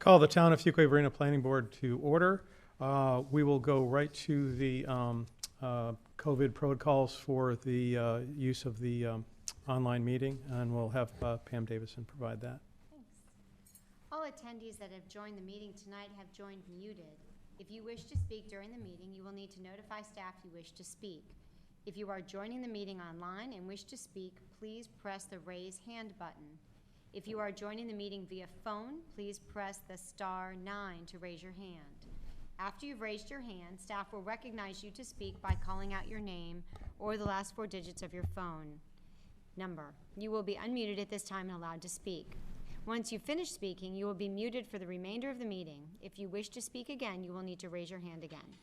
Call the Town of Fuquay-Varina Planning Board to order. We will go right to the COVID protocols for the use of the online meeting, and we'll have Pam Davison provide that. Thanks. All attendees that have joined the meeting tonight have joined muted. If you wish to speak during the meeting, you will need to notify staff you wish to speak. If you are joining the meeting online and wish to speak, please press the raise hand button. If you are joining the meeting via phone, please press the *9 to raise your hand. After you've raised your hand, staff will recognize you to speak by calling out your name or the last 4 digits of your phone number. You will be unmuted at this time and allowed to speak. Once you finish speaking, you will be muted for the remainder of the meeting. If you wish to speak again, you will need to raise your hand again.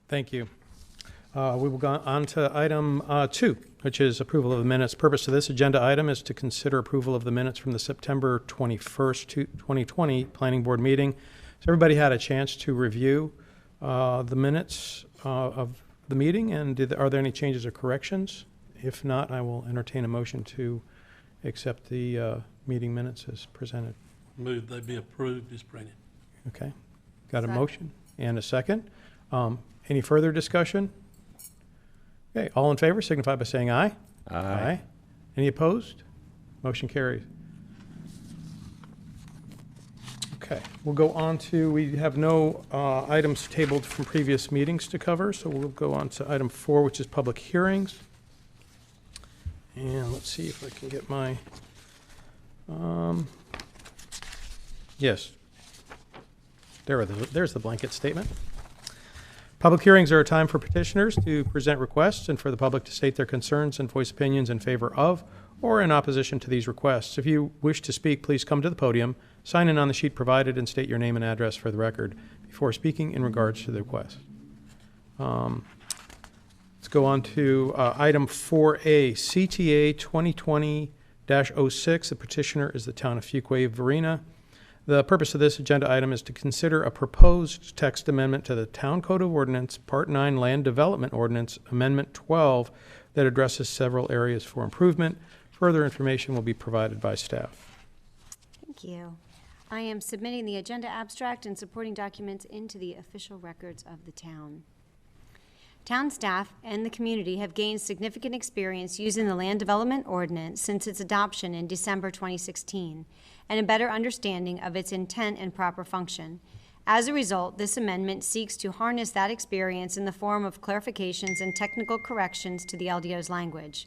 Thank you. We will go on to item 2, which is approval of the minutes. Purpose of this agenda item is to consider approval of the minutes from the September 21st, 2020 Planning Board meeting. So everybody had a chance to review the minutes of the meeting, and are there any changes or corrections? If not, I will entertain a motion to accept the meeting minutes as presented. Move they be approved as printed. Okay. Got a motion and a second. Any further discussion? Okay, all in favor signify by saying aye. Aye. Any opposed? Motion carries. Okay, we'll go on to, we have no items tabled from previous meetings to cover, so we'll go on to item 4, which is public hearings. And let's see if I can get my, yes, there's the blanket statement. Public hearings are a time for petitioners to present requests and for the public to state their concerns and voice opinions in favor of or in opposition to these requests. If you wish to speak, please come to the podium, sign in on the sheet provided, and state your name and address for the record before speaking in regards to the request. Let's go on to item 4A, CTA 2020-06. The petitioner is the Town of Fuquay-Varina. The purpose of this agenda item is to consider a proposed text amendment to the Town Code of Ordinance, Part 9 Land Development Ordinance, Amendment 12, that addresses several areas for improvement. Further information will be provided by staff. Thank you. I am submitting the agenda abstract and supporting documents into the official records of the town. Town staff and the community have gained significant experience using the Land Development Ordinance since its adoption in December 2016, and a better understanding of its intent and proper function. As a result, this amendment seeks to harness that experience in the form of clarifications and technical corrections to the LDO's language.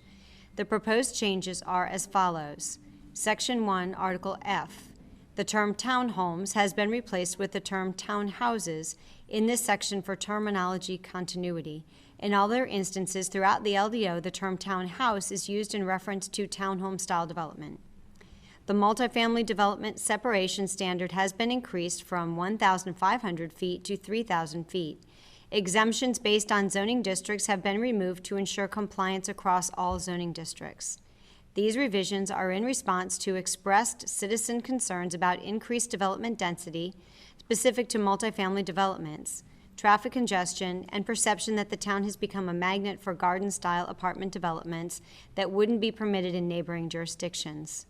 The proposed changes are as follows. Section 1, Article F. The term townhomes has been replaced with the term townhouses in this section for terminology continuity. In all other instances throughout the LDO, the term townhouse is used in reference to townhome-style development. The multifamily development separation standard has been increased from 1,500 feet to 3,000 feet. Exemptions based on zoning districts have been removed to ensure compliance across all zoning districts. These revisions are in response to expressed citizen concerns about increased development density specific to multifamily developments, traffic congestion, and perception that the town has become a magnet for garden-style apartment developments that wouldn't be permitted in neighboring jurisdictions.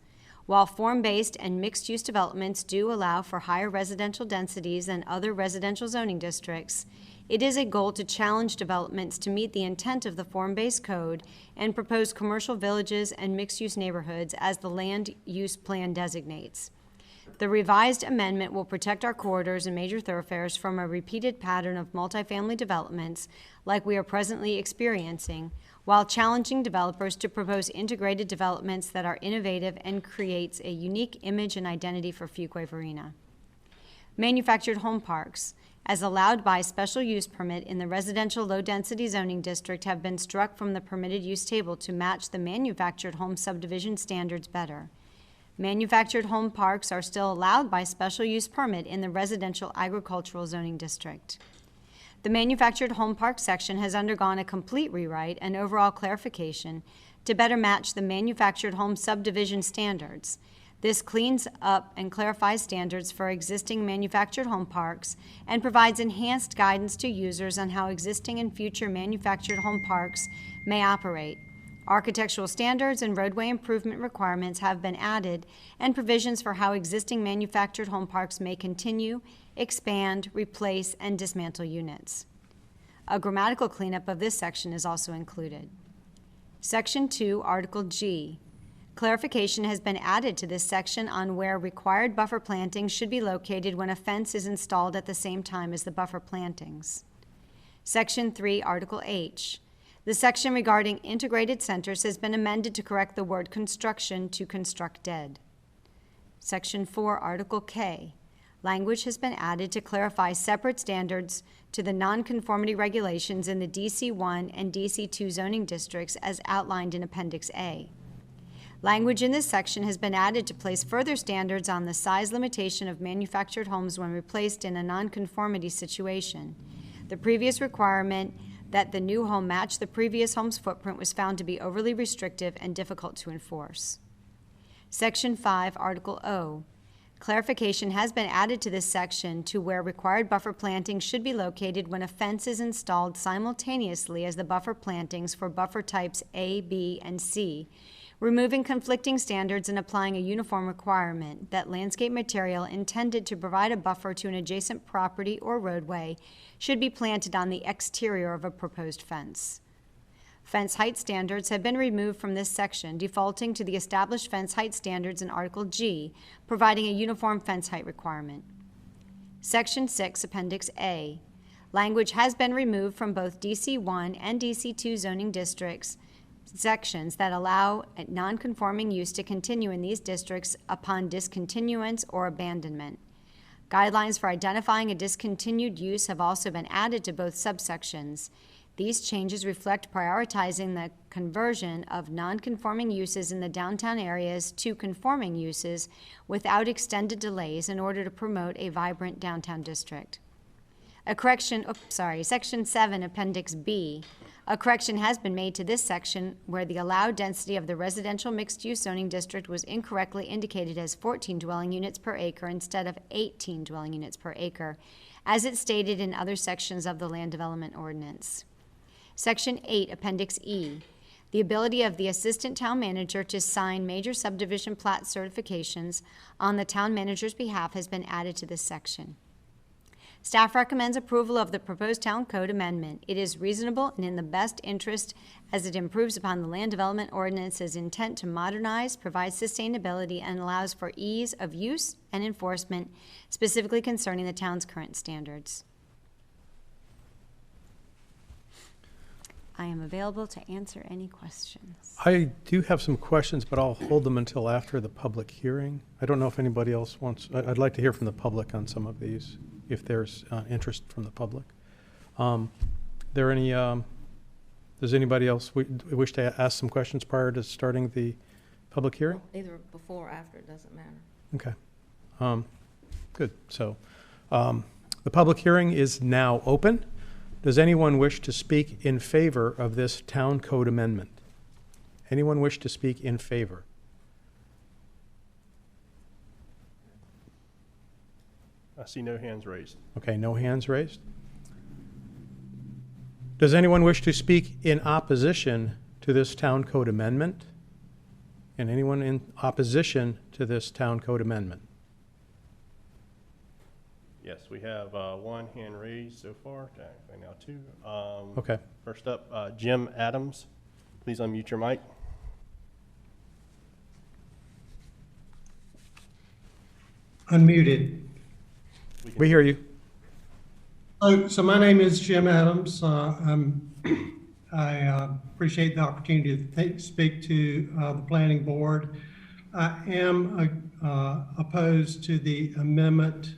While form-based and mixed-use developments do allow for higher residential densities than other residential zoning districts, it is a goal to challenge developments to meet the intent of the form-based code and propose commercial villages and mixed-use neighborhoods as the land use plan designates. The revised amendment will protect our corridors and major thoroughfares from a repeated pattern of multifamily developments like we are presently experiencing, while challenging developers to propose integrated developments that are innovative and creates a unique image and identity for Fuquay-Varina. Manufactured home parks, as allowed by special use permit in the residential low-density zoning district, have been struck from the permitted use table to match the manufactured home subdivision standards better. Manufactured home parks are still allowed by special use permit in the residential agricultural zoning district. The manufactured home park section has undergone a complete rewrite and overall clarification to better match the manufactured home subdivision standards. This cleans up and clarifies standards for existing manufactured home parks and provides enhanced guidance to users on how existing and future manufactured home parks may operate. Architectural standards and roadway improvement requirements have been added, and provisions for how existing manufactured home parks may continue, expand, replace, and dismantle units. A grammatical cleanup of this section is also included. Section 2, Article G. Clarification has been added to this section on where required buffer plantings should be located when a fence is installed at the same time as the buffer plantings. Section 3, Article H. The section regarding integrated centers has been amended to correct the word construction to constructed. Section 4, Article K. Language has been added to clarify separate standards to the nonconformity regulations in the DC1 and DC2 zoning districts as outlined in Appendix A. Language in this section has been added to place further standards on the size limitation of manufactured homes when replaced in a nonconformity situation. The previous requirement that the new home match the previous home's footprint was found to be overly restrictive and difficult to enforce. Section 5, Article O. Clarification has been added to this section to where required buffer plantings should be located when a fence is installed simultaneously as the buffer plantings for buffer types A, B, and C, removing conflicting standards and applying a uniform requirement that landscape material intended to provide a buffer to an adjacent property or roadway should be planted on the exterior of a proposed fence. Fence height standards have been removed from this section, defaulting to the established fence height standards in Article G, providing a uniform fence height requirement. Section 6, Appendix A. Language has been removed from both DC1 and DC2 zoning districts sections that allow a nonconforming use to continue in these districts upon discontinuance or abandonment. Guidelines for identifying a discontinued use have also been added to both subsections. These changes reflect prioritizing the conversion of nonconforming uses in the downtown areas to conforming uses without extended delays in order to promote a vibrant downtown district. Section 7, Appendix B. A correction has been made to this section where the allowed density of the residential mixed-use zoning district was incorrectly indicated as 14 dwelling units per acre instead of 18 dwelling units per acre, as it's stated in other sections of the Land Development Ordinance. Section 8, Appendix E. The ability of the Assistant Town Manager to sign major subdivision plat certifications on the Town Manager's behalf has been added to this section. Staff recommends approval of the proposed Town Code amendment. It is reasonable and in the best interest as it improves upon the Land Development Ordinance's intent to modernize, provide sustainability, and allows for ease of use and enforcement, specifically concerning the town's current standards. I am available to answer any questions. I do have some questions, but I'll hold them until after the public hearing. I don't know if anybody else wants, I'd like to hear from the public on some of these, if there's interest from the public. There any, does anybody else wish to ask some questions prior to starting the public hearing? Either before or after, it doesn't matter. Okay. Good. So the public hearing is now open. Does anyone wish to speak in favor of this Town Code amendment? Anyone wish to speak in favor? I see no hands raised. Okay, no hands raised. Does anyone wish to speak in opposition to this Town Code amendment? And anyone in opposition to this Town Code amendment? Yes, we have one hand raised so far. Okay, now two. Okay. First up, Jim Adams. Please unmute your mic. Unmuted. We hear you. So my name is Jim Adams. I appreciate the opportunity to speak to the planning board. I am opposed to the amendment,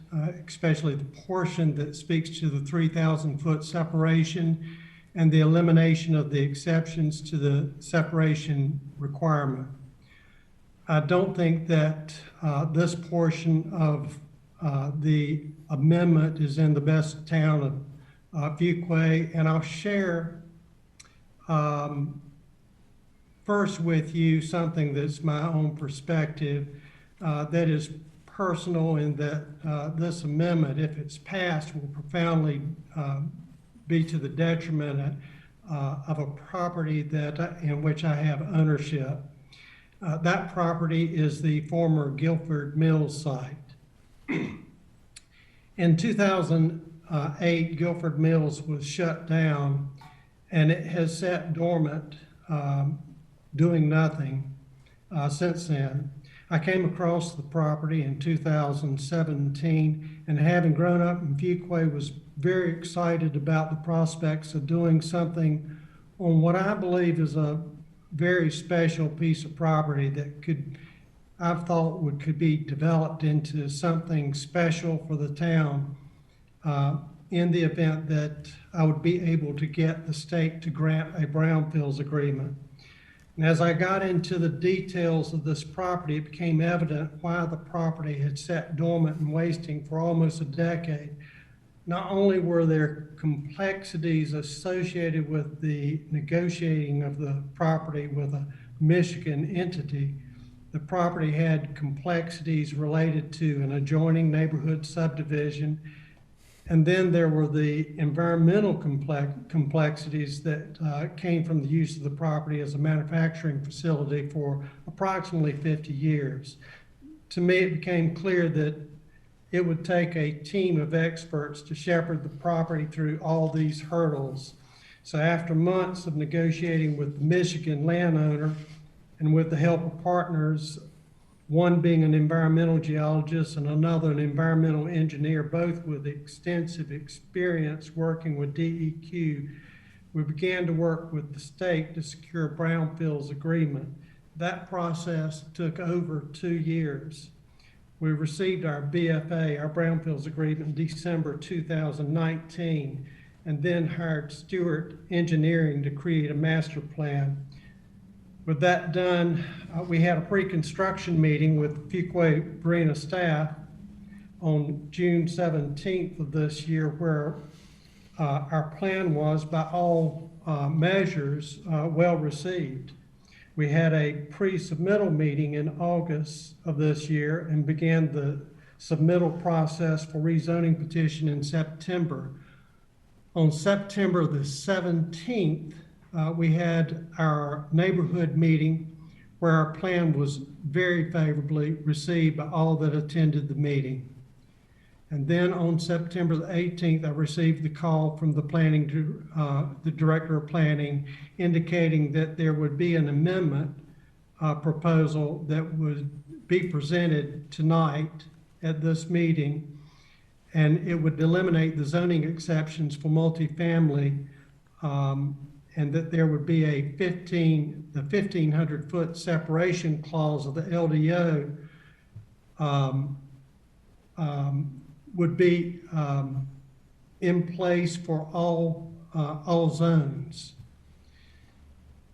especially the portion that speaks to the 3,000-foot separation and the elimination of the exceptions to the separation requirement. I don't think that this portion of the amendment is in the best town of Fuquay, and I'll share first with you something that's my own perspective that is personal, in that this amendment, if it's passed, will profoundly be to the detriment of a property in which I have ownership. That property is the former Guilford Mills site. In 2008, Guilford Mills was shut down, and it has sat dormant, doing nothing since then. I came across the property in 2017, and having grown up in Fuquay, was very excited about the prospects of doing something on what I believe is a very special piece of property that I've thought could be developed into something special for the town in the event that I would be able to get the state to grant a brownfields agreement. And as I got into the details of this property, it became evident why the property had sat dormant and wasting for almost a decade. Not only were there complexities associated with the negotiating of the property with a Michigan entity, the property had complexities related to an adjoining neighborhood subdivision. And then there were the environmental complexities that came from the use of the property as a manufacturing facility for approximately 50 years. To me, it became clear that it would take a team of experts to shepherd the property through all these hurdles. So after months of negotiating with the Michigan landowner and with the help of partners, one being an environmental geologist and another an environmental engineer, both with extensive experience working with DEQ, we began to work with the state to secure a brownfields agreement. That process took over 2 years. We received our BFA, our brownfields agreement, in December 2019, and then hired Stewart Engineering to create a master plan. With that done, we had a pre-construction meeting with Fuquay-Varina staff on June 17th of this year, where our plan was, by all measures, well received. We had a pre-submittal meeting in August of this year and began the submittal process for rezoning petition in September. On September the 17th, we had our neighborhood meeting where our plan was very favorably received by all that attended the meeting. And then on September the 18th, I received the call from the the director of planning, indicating that there would be an amendment proposal that would be presented tonight at this meeting, and it would eliminate the zoning exceptions for multifamily, and that there would be the 1,500-foot separation clause of the LDO would be in place for all zones.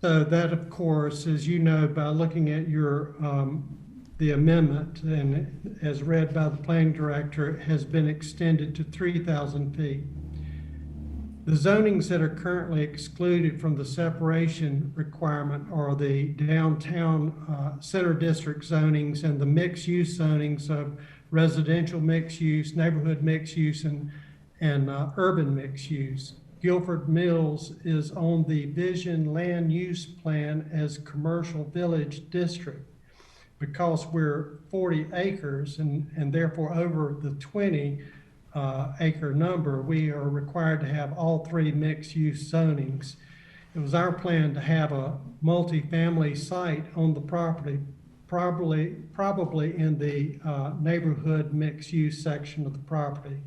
So that, of course, as you know, by looking at the amendment, and as read by the planning director, has been extended to 3,000 feet. The zonings that are currently excluded from the separation requirement are the downtown center district zonings and the mixed use zonings of residential mixed use, neighborhood mixed use, and urban mixed use. Guilford Mills is on the Vision Land Use Plan as Commercial Village District. Because we're 40 acres and therefore over the 20 acre number, we are required to have all 3 mixed use zonings. It was our plan to have a multifamily site on the property, probably in the neighborhood mixed use section of the property.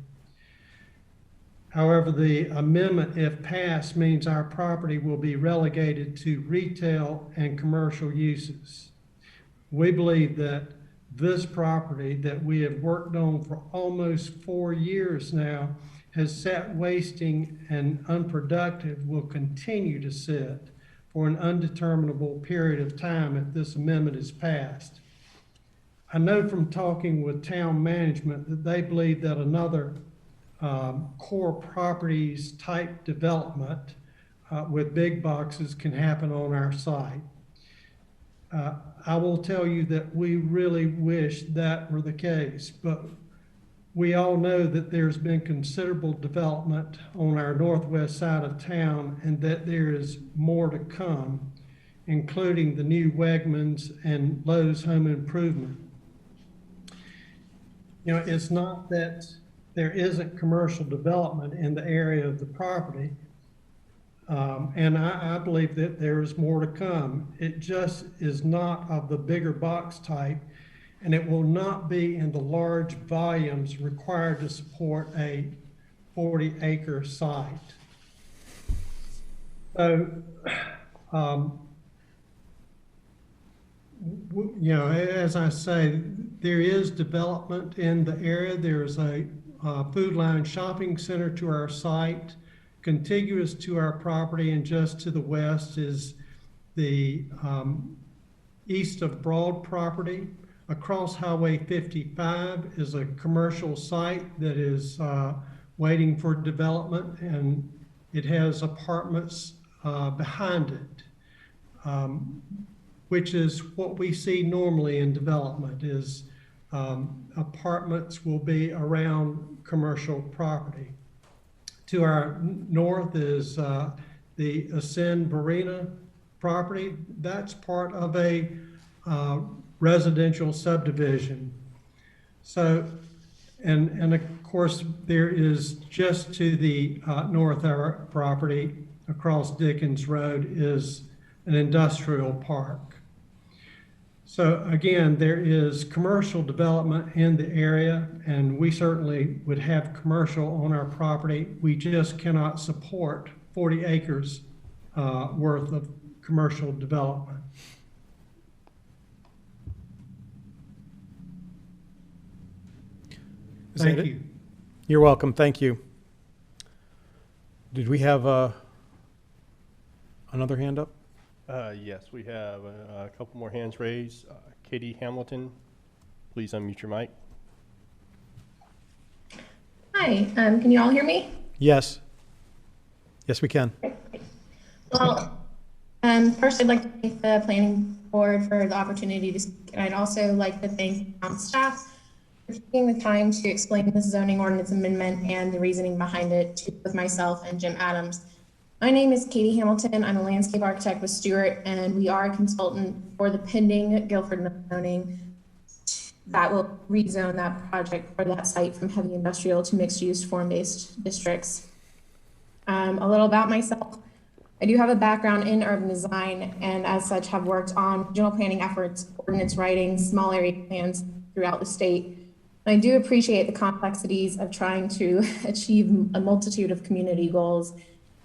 However, the amendment, if passed, means our property will be relegated to retail and commercial uses. We believe that this property that we have worked on for almost 4 years now has sat wasting and unproductive, will continue to sit for an undeterminable period of time if this amendment is passed. I know from talking with town management that they believe that another core properties type development with big boxes can happen on our site. I will tell you that we really wish that were the case, but we all know that there's been considerable development on our northwest side of town and that there is more to come, including the new Wegmans and Lowe's Home Improvement. You know, it's not that there isn't commercial development in the area of the property. And I believe that there's more to come. It just is not of the bigger box type, and it will not be in the large volumes required to support a 40-acre site. So, you know, as I say, there is development in the area. There's a Food Line shopping center to our site, contiguous to our property, and just to the west is the east of Broad property. Across Highway 55 is a commercial site that is waiting for development, and it has apartments behind it, which is what we see normally in development is apartments will be around commercial property. To our north is the Fuquay-Varina property. That's part of a residential subdivision. So, and of course, there is just to the north of our property across Dickens Road is an industrial park. So again, there is commercial development in the area, and we certainly would have commercial on our property. We just cannot support 40 acres worth of commercial development. Is that Thank it? you. You're welcome. Thank you. Did we have another hand up? Yes, we have a couple more hands raised. Katie Hamilton, please unmute your mic. Hi, can you all hear me? Yes. Yes, we can. Well, first I'd like to thank the planning board for the opportunity to speak, and I'd also like to thank town staff for taking the time to explain the zoning ordinance amendment and the reasoning behind it to both myself and Jim Adams. My name is Katie Hamilton. I'm a landscape architect with Stewart, and we are a consultant for the pending Guilford Mill zoning that will rezone that project for that site from heavy industrial to mixed-use form-based districts. A little about myself. I do have a background in urban design, and as such have worked on regional planning efforts, ordinance writing, small area plans throughout the state. And I do appreciate the complexities of trying to achieve a multitude of community goals.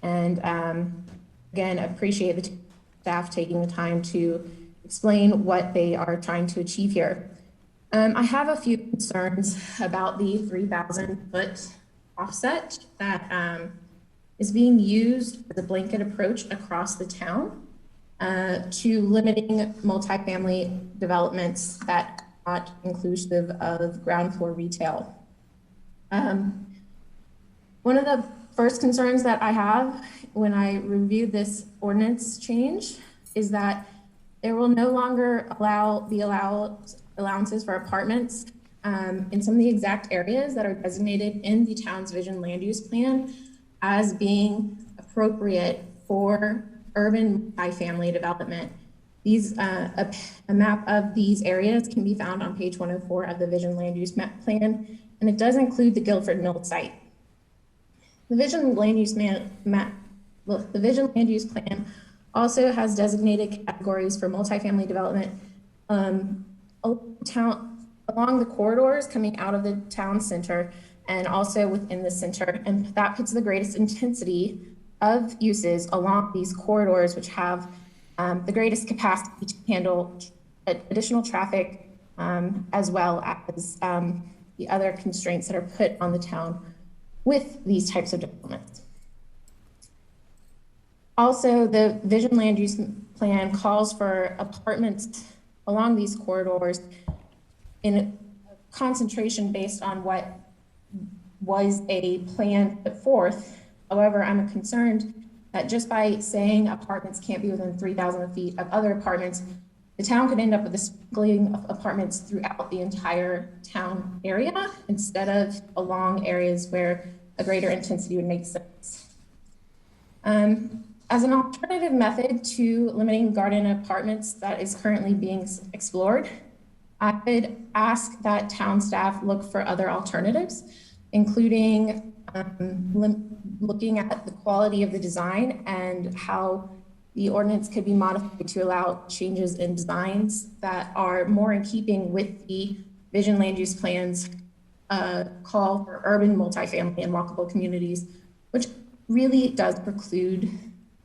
And again, appreciate the staff taking the time to explain what they are trying to achieve here. I have a few concerns about the 3,000-foot offset that is being used as a blanket approach across the town to limiting multifamily developments that are not inclusive of ground floor retail. One of the first concerns that I have when I reviewed this ordinance change is that there will no longer be allowances for apartments in some of the exact areas that are designated in the town's vision land use plan as being appropriate for urban multifamily development. These a map of these areas can be found on page 104 of the vision land use map plan, and it does include the Guilford Mill site. The vision land use the vision land use plan also has designated categories for multifamily development along the corridors coming out of the town center and also within the center, and that puts the greatest intensity of uses along these corridors, which have the greatest capacity to handle additional traffic, as well as the other constraints that are put on the town with these types of developments. Also, the vision land use plan calls for apartments along these corridors in a concentration based on what was a plan put forth. However, I'm concerned that just by saying apartments can't be within 3,000 feet of other apartments, the town could end up with a sprinkling of apartments throughout the entire town area instead of along areas where a greater intensity would make sense. As an alternative method to limiting garden apartments that is currently being explored, I would ask that town staff look for other alternatives, including looking at the quality of the design and how the ordinance could be modified to allow changes in designs that are more in keeping with the vision land use plans call for urban multifamily and walkable communities, which really does preclude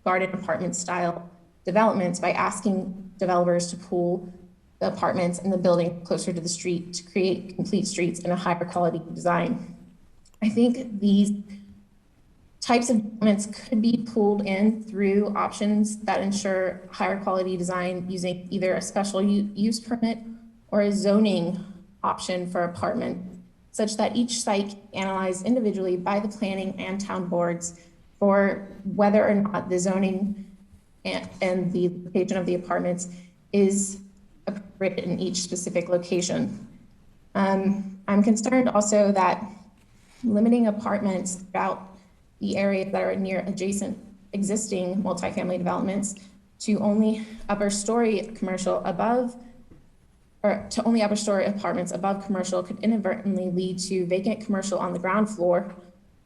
garden apartment style developments by asking developers to pool the apartments and the building closer to the street to create complete streets and a higher quality design. I think these types of developments could be pulled in through options that ensure higher quality design using either a special use permit or a zoning option for apartment, such that each site analyzed individually by the planning and town boards for whether or not the zoning and the location of the apartments is appropriate in each specific location. I'm concerned also that limiting apartments throughout the areas that are near adjacent existing multifamily developments to only upper story commercial above, or to only upper story apartments above commercial could inadvertently lead to vacant commercial on the ground floor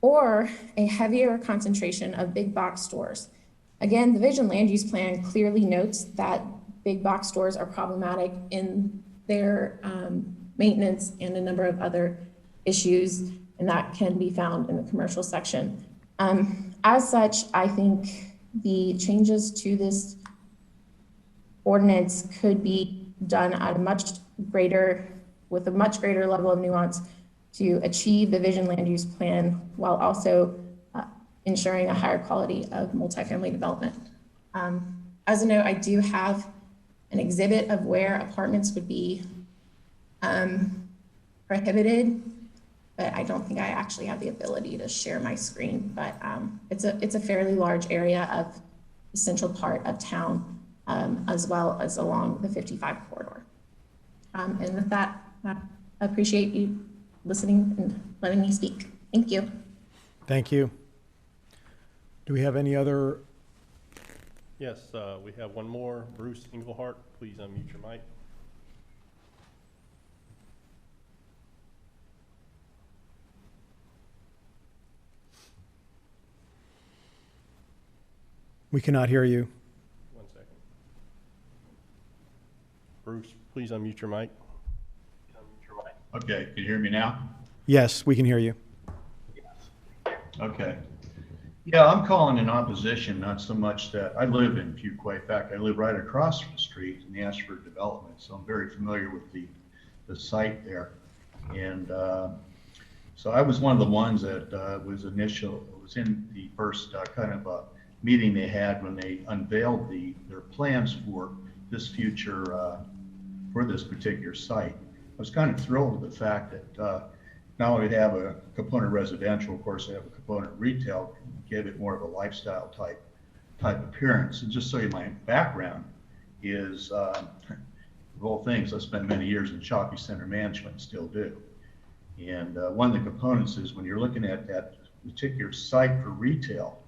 or a heavier concentration of big box stores. Again, the Vision Land Use Plan clearly notes that big box stores are problematic in their maintenance and a number of other issues, and that can be found in the commercial section. As such, I think the changes to this ordinance could be done at a with a much greater level of nuance to achieve the Vision Land Use Plan while also ensuring a higher quality of multifamily development. As a note, I do have an exhibit of where apartments would be prohibited, but I don't think I actually have the ability to share my screen, but it's a fairly large area of the central part of town, as well as along the 55 corridor. And with that, I appreciate you listening and letting me speak. Thank you. Thank you. Do we have any other? Yes, we have one more. Bruce Englehart, please unmute your mic. We cannot hear you. 1 second. Bruce, please unmute your mic. Okay, can you hear me now? Yes, we can hear you. Okay. Yeah, I'm calling in opposition, not so much that I live in Fuquay. In fact, I live right across from the street in the Ashford development, so I'm very familiar with the site there. And so I was one of the ones that was in the first kind of meeting they had when they unveiled their plans for this future, for this particular site. I was kind of thrilled with the fact that now we have a component residential, of course, they have a component retail, give it more of a lifestyle type appearance. And just so you my background is, of all things, I spent many years in shopping center management and still do. And one of the components is when you're looking at that particular site for retail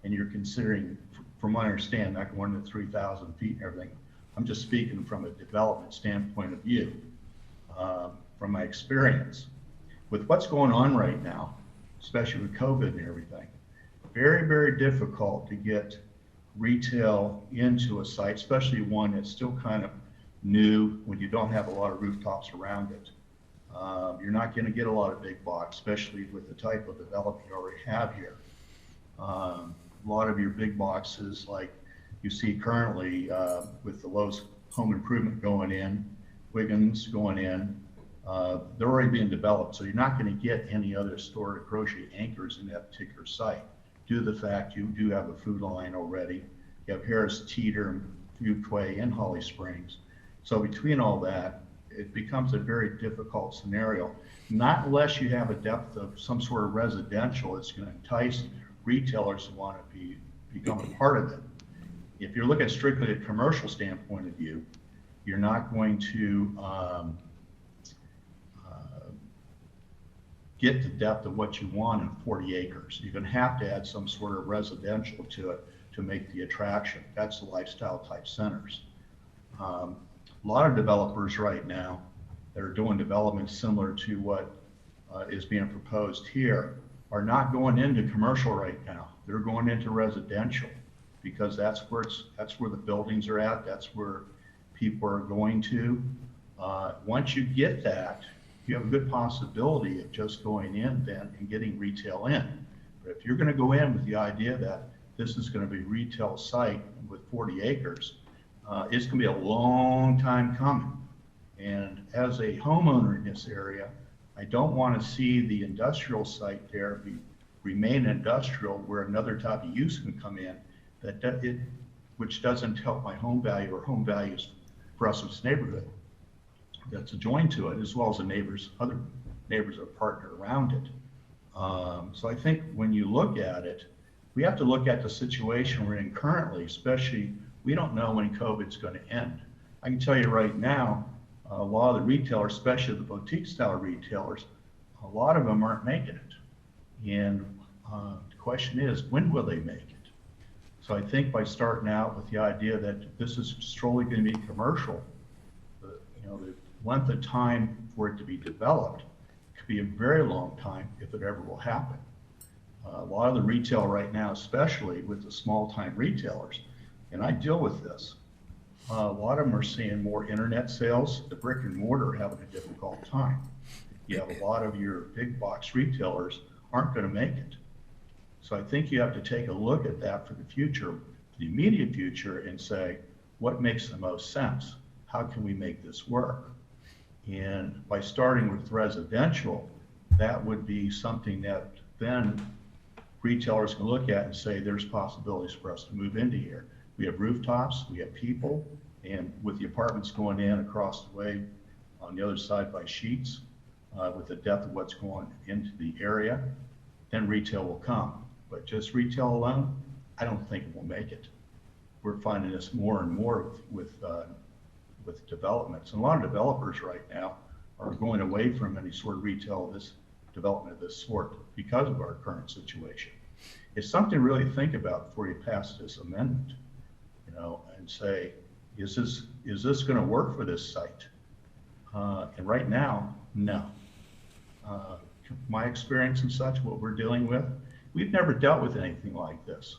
and you're considering, from what I understand, not going to 3,000 feet and everything, I'm just speaking from a development standpoint of view, from my experience. With what's going on right now, especially with COVID and everything, very, very difficult to get retail into a site, especially one that's still kind of new when you don't have a lot of rooftops around it. You're not going to get a lot of big box, especially with the type of development you already have here. A lot of your big boxes, like you see currently with the Lowe's Home Improvement going in, Wiggins going in, they're already being developed, so you're not going to get any other store or grocery anchors in that particular site due to the fact you do have a food line already. You have Harris Teeter, Fuquay, and Holly Springs. So between all that, it becomes a very difficult scenario, not unless you have a depth of some sort of residential that's going to entice retailers to want to become a part of it. If you're looking strictly at a commercial standpoint of view, you're not going to get the depth of what you want in 40 acres. You're going to have to add some sort of residential to it to make the attraction. That's the lifestyle type centers. A lot of developers right now that are doing development similar to what is being proposed here are not going into commercial right now. They're going into residential because that's where the buildings are at. That's where people are going to. Once you get that, you have a good possibility of just going in then and getting retail in. But if you're going to go in with the idea that this is going to be a retail site with 40 acres, it's going to be a long time coming. And as a homeowner in this area, I don't want to see the industrial site there remain industrial where another type of use can come in which doesn't help my home value or home values for us in this neighborhood that's adjoined to it, as well as the other neighbors that partner around it. So I think when you look at it, we have to look at the situation we're in currently, especially we don't know when COVID's going to end. I can tell you right now, a lot of the retailers, especially the boutique style retailers, a lot of them aren't making it. And the question is, when will they make it? So I think by starting out with the idea that this is solely going to be commercial, the length of time for it to be developed could be a very long time if it ever will happen. A lot of the retail right now, especially with the small time retailers, and I deal with this, a lot of them are seeing more internet sales. The brick and mortar are having a difficult time. You have a lot of your big box retailers aren't going to make it. So I think you have to take a look at that for the future, the immediate future, and say, what makes the most sense? How can we make this work? And by starting with residential, that would be something that then retailers can look at and say, there's possibilities for us to move into here. We have rooftops, we have people, and with the apartments going in across the way on the other side by Sheets, with the depth of what's going into the area, then retail will come. But just retail alone, I don't think it will make it. We're finding this more and more with developments. And a lot of developers right now are going away from any sort of retail, this development of this sort, because of our current situation. It's something to really think about before you pass this amendment, and say, is this going to work for this site? And right now, no. My experience and such, what we're dealing with, we've never dealt with anything like this.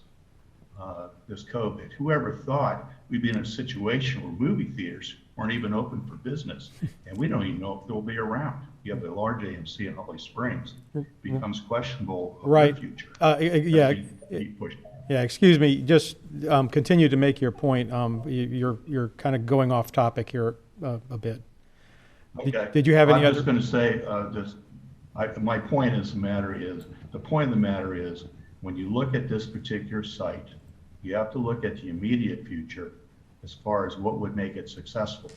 This COVID. Whoever thought we'd be in a situation where movie theaters weren't even open for business, and we don't even know if they'll be around. You have the large AMC in Holly Springs, becomes questionable of Right. their future. Yeah, excuse me, just continue to make your point. You're kind of going off topic here a bit. Okay. Did you have any I'm other? just going to say my point the point of the matter is, when you look at this particular site, you have to look at the immediate future as far as what would make it successful.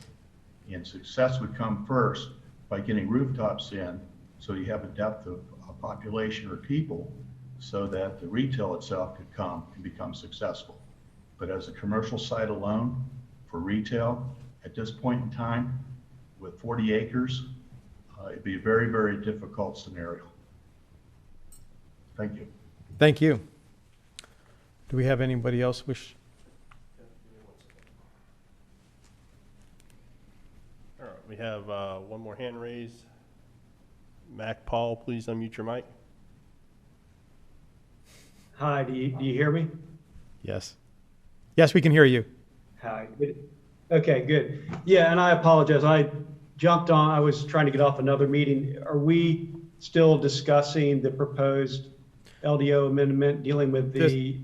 And success would come first by getting rooftops in, so you have a depth of population or people, so that the retail itself could come and become successful. But as a commercial site alone for retail, at this point in time, with 40 acres, it'd be a very, very difficult scenario. Thank you. Thank you. Do we have anybody else wish? All right, we have one more hand raised. Mac Paul, please unmute your mic. Hi, do you hear me? Yes. Yes, we can hear you. Hi. Okay, good. Yeah, and I apologize. I jumped on, I was trying to get off another meeting. Are we still discussing the proposed LDO amendment dealing with the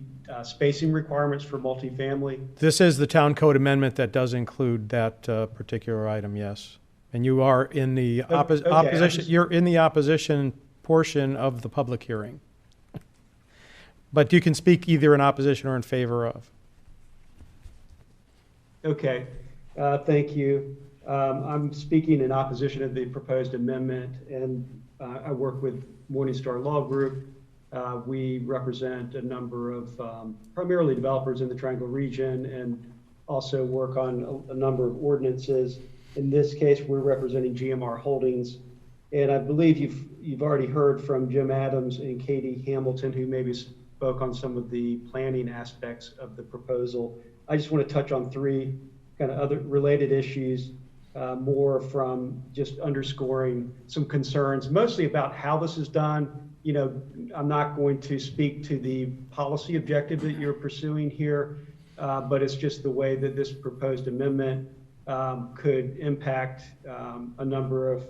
spacing requirements for multifamily? This is the town code amendment that does include that particular item, yes. And you are in the opposition. You're in the opposition portion of the public hearing. But you can speak either in opposition or in favor of. Okay, thank you. I'm speaking in opposition of the proposed amendment, and I work with Morningstar Law Group. We represent a number of primarily developers in the Triangle region, and also work on a number of ordinances. In this case, we're representing GMR Holdings. And I believe you've already heard from Jim Adams and Katie Hamilton, who maybe spoke on some of the planning aspects of the proposal. I just want to touch on three kind of other related issues, more from just underscoring some concerns, mostly about how this is done. You know, I'm not going to speak to the policy objective that you're pursuing here, but it's just the way that this proposed amendment could impact a number of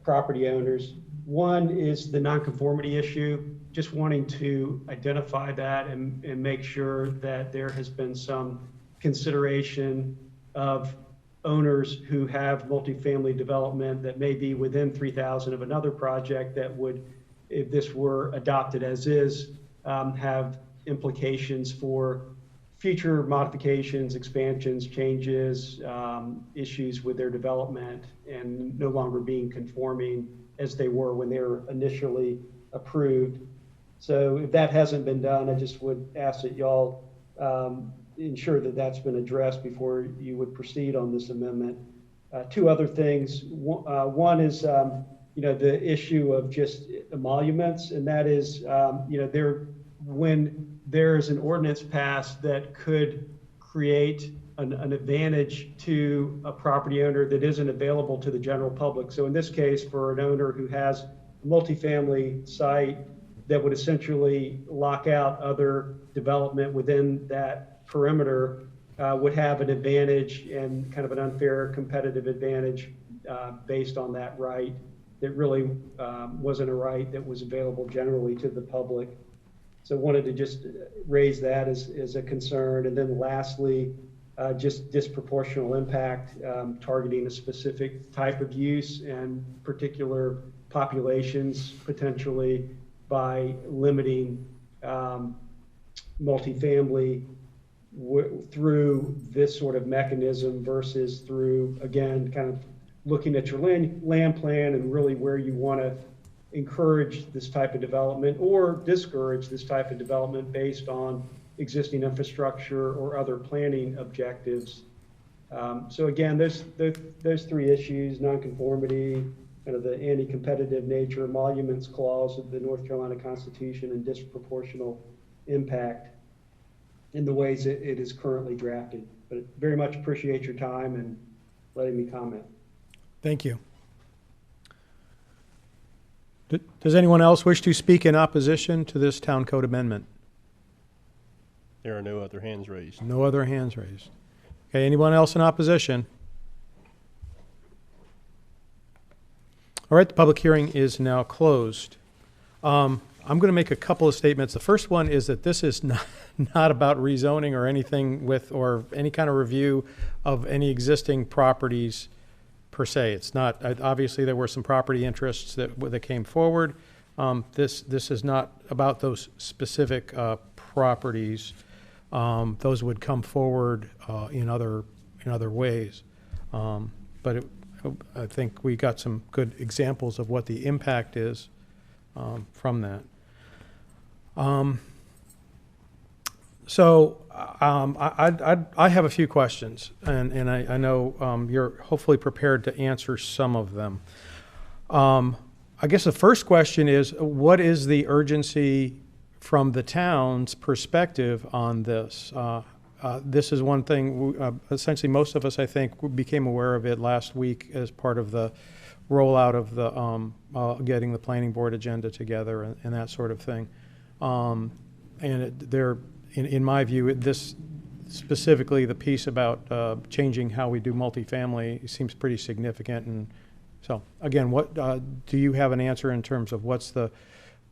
property owners. One is the nonconformity issue, just wanting to identify that and make sure that there has been some consideration of owners who have multifamily development that may be within 3,000 of another project that would, if this were adopted as is, have implications for future modifications, expansions, changes, issues with their development, and no longer being conforming as they were when they were initially approved. So if that hasn't been done, I just would ask that y'all ensure that that's been addressed before you would proceed on this amendment. Two other things. One is, the issue of just emoluments, and that is, when there's an ordinance passed that could create an advantage to a property owner that isn't available to the general public. So in this case, for an owner who has a multifamily site that would essentially lock out other development within that perimeter, would have an advantage and kind of an unfair competitive advantage based on that right that really wasn't a right that was available generally to the public. So wanted to just raise that as a concern. And then lastly, just disproportional impact, targeting a specific type of use and particular populations potentially by limiting multifamily through this sort of mechanism versus through, again, kind of looking at your land plan and really where you want to encourage this type of development or discourage this type of development based on existing infrastructure or other planning objectives. So again, those three issues: nonconformity, kind of the anti-competitive nature, emoluments clause of the North Carolina Constitution, and disproportional impact in the ways it is currently drafted. But very much appreciate your time and letting me comment. Thank you. Does anyone else wish to speak in opposition to this town code amendment? There are no other hands raised. No other hands raised. Okay, anyone else in opposition? All right, the public hearing is now closed. I'm going to make a couple of statements. The first one is that this is not about rezoning or anything or any kind of review of any existing properties per se. It's not, obviously there were some property interests that came forward. This is not about those specific properties. Those would come forward in other ways. But I think we got some good examples of what the impact is from that. I have a few questions, and I know you're hopefully prepared to answer some of them. I guess the first question is, what is the urgency from the town's perspective on this? This is one thing, essentially most of us, I think, became aware of it last week as part of the rollout of the getting the planning board agenda together and that sort of thing. In my view, this specifically the piece about changing how we do multifamily seems pretty significant. And so, again, what do you have an answer in terms of what's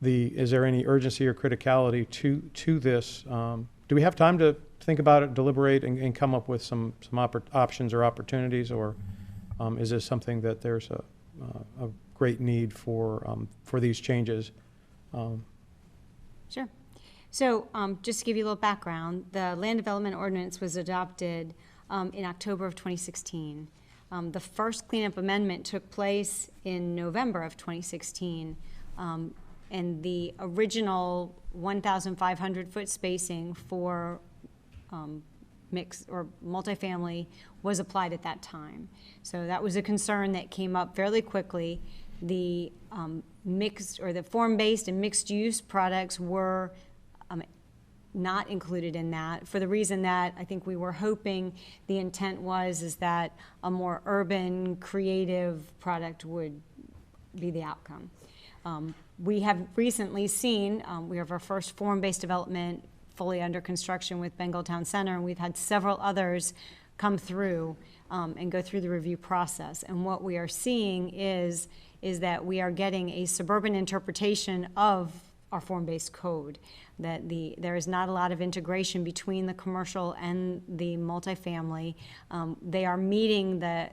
is there any urgency or criticality to this? Do we have time to think about it, deliberate, and come up with some options or opportunities, or is this something that there's a great need for these changes? Sure. So just to give you a little background, the Land Development Ordinance was adopted in October of 2016. The first cleanup amendment took place in November of 2016. And the original 1,500 foot spacing for mixed or multifamily was applied at that time. So that was a concern that came up fairly quickly. The mixed or the form-based and mixed-use products were not included in that for the reason that I think we were hoping the intent is that a more urban, creative product would be the outcome. We have recently seen, we have our first form-based development fully under construction with Bengal Town Center, and we've had several others come through and go through the review process. And what we are seeing is that we are getting a suburban interpretation of our form-based code, that there is not a lot of integration between the commercial and the multifamily. They are meeting the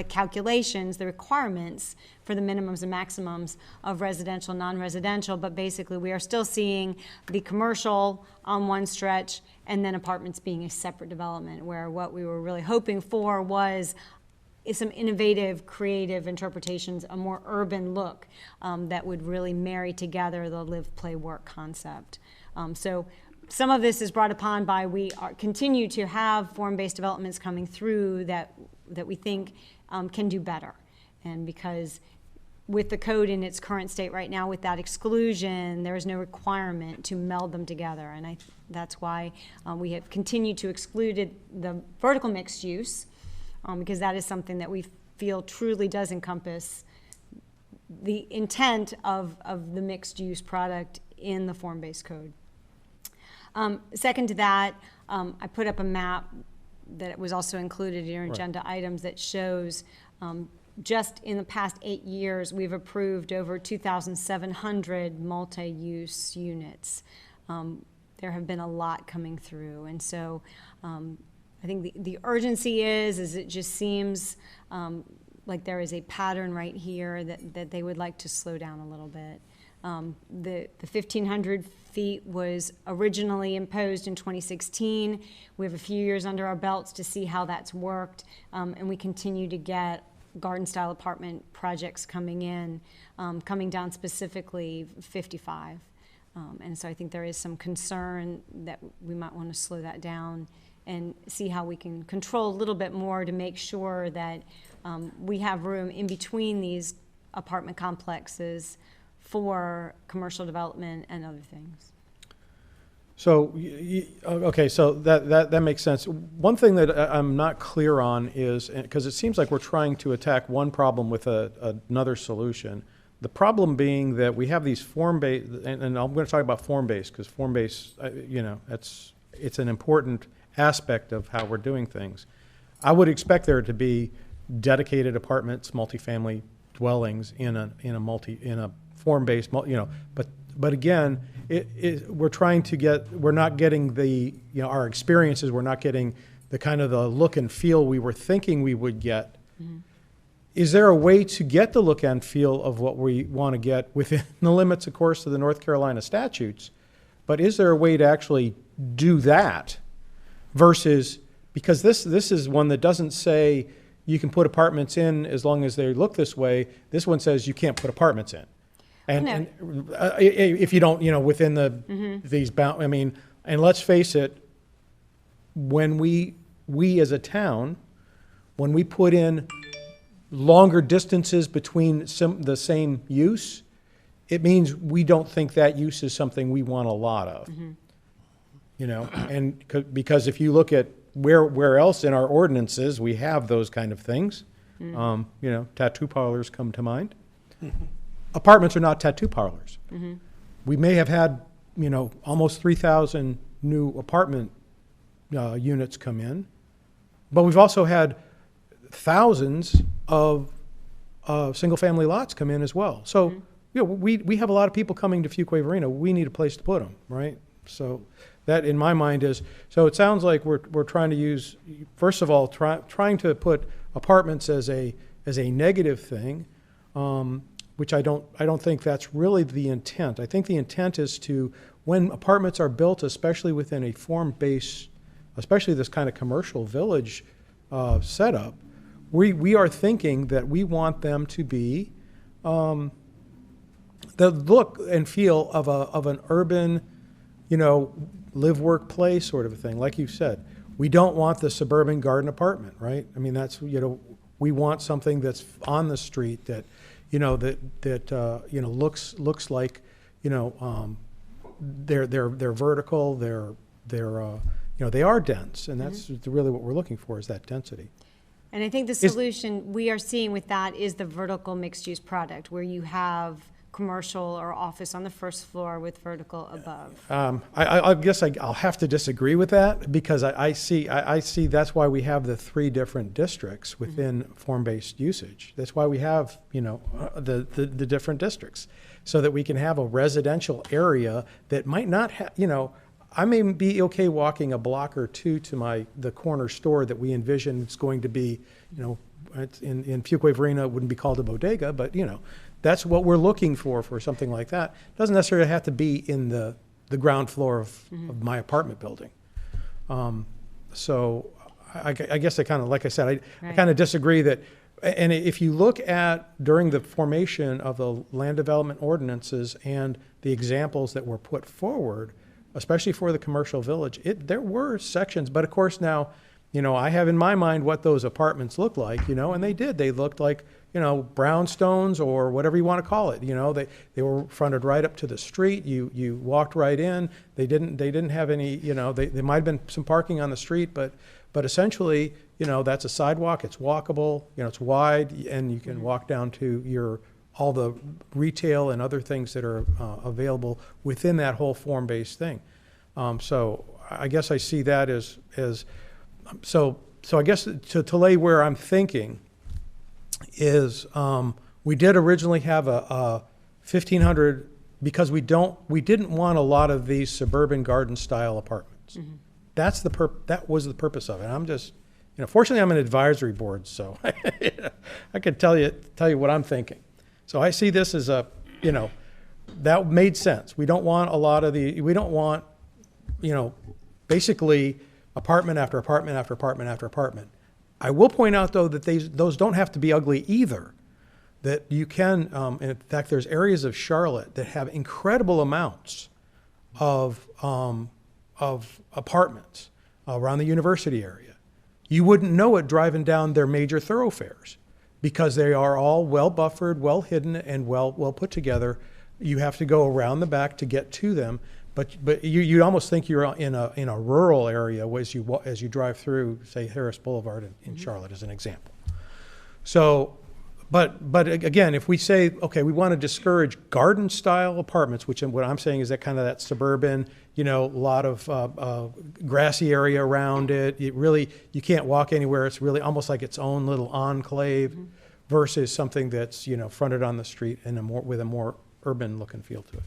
calculations, the requirements for the minimums and maximums of residential, non-residential, but basically we are still seeing the commercial on one stretch and then apartments being a separate development, where what we were really hoping for was some innovative, creative interpretations, a more urban look that would really marry together the live, play, work concept. So some of this is brought upon by continue to have form-based developments coming through that we think can do better. And because with the code in its current state right now, with that exclusion, there is no requirement to meld them together. And that's why we have continued to exclude the vertical mixed use, because that is something that we feel truly does encompass the intent of the mixed use product in the form-based code. Second to that, I put up a map that was also included in your agenda items that shows just in the past 8 years, we've approved over 2,700 multi-use units. There have been a lot coming through. And so I think the urgency is it just seems like there is a pattern right here that they would like to slow down a little bit. The 1,500 feet was originally imposed in 2016. We have a few years under our belts to see how that's worked, and we continue to get garden-style apartment projects coming in, coming down specifically 55. And so I think there is some concern that we might want to slow that down and see how we can control a little bit more to make sure that we have room in between these apartment complexes for commercial development and other things. So, okay, so that makes sense. One thing that I'm not clear on is, because it seems like we're trying to attack one problem with another solution. The problem being that we have these form-based, and I'm going to talk about form-based, because form-based, it's an important aspect of how we're doing things. I would expect there to be dedicated apartments, multifamily dwellings in a form-based, but again, we're not getting our experiences, we're not getting the kind of the look and feel we were thinking we would get. Mm-hmm. Is there a way to get the look and feel of what we want to get within the limits, of course, of the North Carolina statutes? But is there a way to actually do that versus, because this is one that doesn't say you can put apartments in as long as they look this way. This one says you can't put apartments in. And if you don't, within these bounds, and let's face it, when we as a town, when we put in longer distances between the same use, it means we don't think that use is something we want a lot of. Mm-hmm. And because if you look at where else in our ordinances we have those kind of things, tattoo parlors come to mind. Mm-hmm. Apartments are not tattoo parlors. Mm-hmm. We may have had, almost 3,000 new apartment units come in, but we've also had thousands of single-family lots come in as well. So, we have a lot of people coming to Fuquay-Varina. We need a place to put them, right? So that, in my mind, is, so it sounds like we're trying to use, first of all, trying to put apartments as a negative thing, which I don't think that's really the intent. I think the intent is to, when apartments are built, especially within a form-based, especially this kind of commercial village setup, we are thinking that we want them to be the look and feel of an urban, live, work, play sort of a thing. Like you said, we don't want the suburban garden apartment, right? I mean, that's, we want something that's on the street that, looks like, they're vertical, they are dense, and that's really what we're looking for, is that density. And I think the solution we are seeing with that is the vertical mixed-use product, where you have commercial or office on the first floor with vertical above. I guess I'll have to disagree with that, because I see that's why we have the 3 different districts within form-based usage. That's why we have, the different districts, so that we can have a residential area that might not have, I may be okay walking a block or 2 to the corner store that we envision it's going to be, in Fuquay-Varina, it wouldn't be called a bodega, but, that's what we're looking for something like that. It doesn't necessarily have to be in the ground floor of my apartment building. So I guess I kind of, like I said, I kind of disagree that, and if you look at during the formation of the land development ordinances and the examples that were put forward, especially for the commercial village, there were sections, but of course now, I have in my mind what those apartments look like, and they looked like, brownstones or whatever you want to call it. They were fronted right up to the street. You walked right in. They didn't have any, they might have been some parking on the street, but essentially, that's a sidewalk. It's walkable, it's wide, and you can walk down to all the retail and other things that are available within that whole form-based thing. So I guess I see that as so I guess to lay where I'm thinking is, we did originally have a 1,500, because we didn't want a lot of these suburban garden style apartments. That was the purpose of it. I'm just, fortunately I'm an advisory board, so I could tell you what I'm thinking. So I see this as that made sense. We don't want a lot of we don't want, basically apartment after apartment after apartment after apartment. I will point out, though, that those don't have to be ugly either. That you can, in fact, there's areas of Charlotte that have incredible amounts of apartments around the university area. You wouldn't know it driving down their major thoroughfares, because they are all well buffered, well hidden, and well put together. You have to go around the back to get to them. But you'd almost think you're in a rural area as you drive through, say, Harris Boulevard in Charlotte, as an example. So, but again, if we say, okay, we want to discourage garden style apartments, which what I'm saying is that suburban, lot of grassy area around it. You can't walk anywhere. It's really almost like its own little enclave, versus something that's fronted on the street and with a more urban look and feel to it.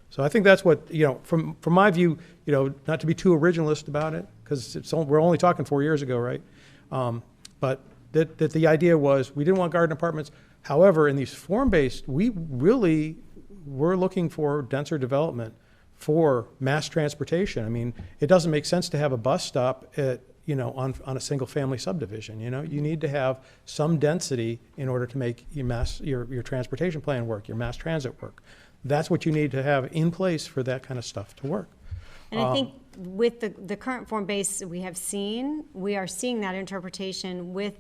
So I think that's what, from my view, not to be too originalist about it, because we're only talking 4 years ago, right? But that the idea was we didn't want garden apartments. However, in these form-based, we really were looking for denser development for mass transportation. I mean, it doesn't make sense to have a bus stop at, on a single-family subdivision. You need to have some density in order to make your transportation plan work, your mass transit work. That's what you need to have in place for that kind of stuff to work. And I think with the current form base we are seeing that interpretation with